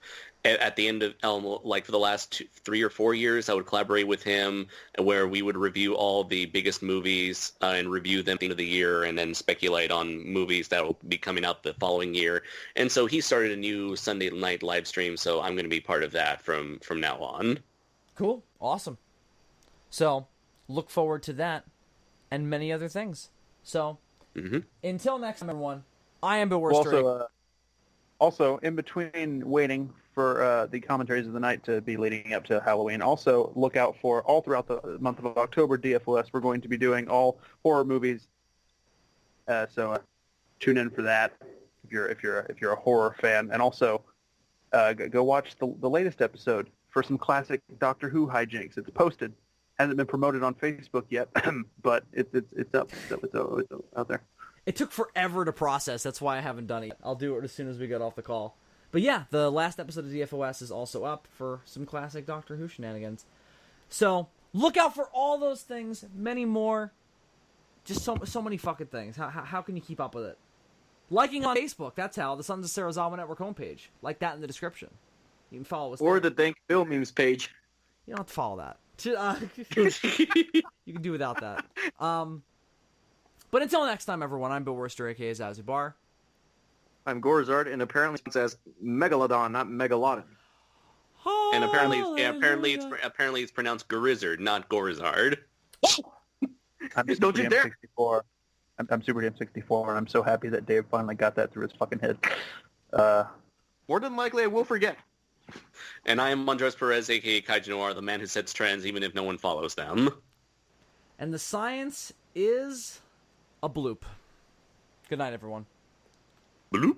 like for the last 3 or 4 years. I would collaborate with him where we would review all the biggest movies and review them at the end of the year, and then speculate on movies that will be coming out the following year. And so he started a new Sunday night live stream, so I'm going to be part of that from now on. Cool, awesome. So look forward to that and many other things. So until next time, everyone, I am Bill Worster. Also, in between waiting for the commentaries of the night to be leading up to Halloween, also look out for all throughout the month of October, DFOS. We're going to be doing all horror movies. So tune in for that if you're a horror fan, and also go watch the latest episode for some classic Doctor Who hijinks. It's posted. Hasn't been promoted on Facebook yet, but it's up. It's out there. It took forever to process. That's why I haven't done it yet. I'll do it as soon as we get off the call. But yeah, the last episode of DFOS is also up for some classic Doctor Who shenanigans. So Look out for all those things, many more. Just so many fucking things. How can you keep up with it? Liking on Facebook, that's how. The Sons of Serizawa Network homepage. Like that in the description. You can follow us Or there. the Thank Bill memes page. You don't have to follow that. You can do without that. But until next time, everyone, I'm Bill Worcester, a.k.a. Zazubaar. I'm Gorzard, and apparently it says Megalodon, not Megalodon. And apparently it's pronounced Gorizard, not Gorizard. Don't you dare. 64. I'm Super Jam 64, and I'm so happy that Dave finally got that through his fucking head. More than likely, I will forget. And I am Andres Perez, a.k.a. Kaiju Noir, the man who sets trends even if no one follows them. And the science is a bloop. Good night, everyone. Bloop.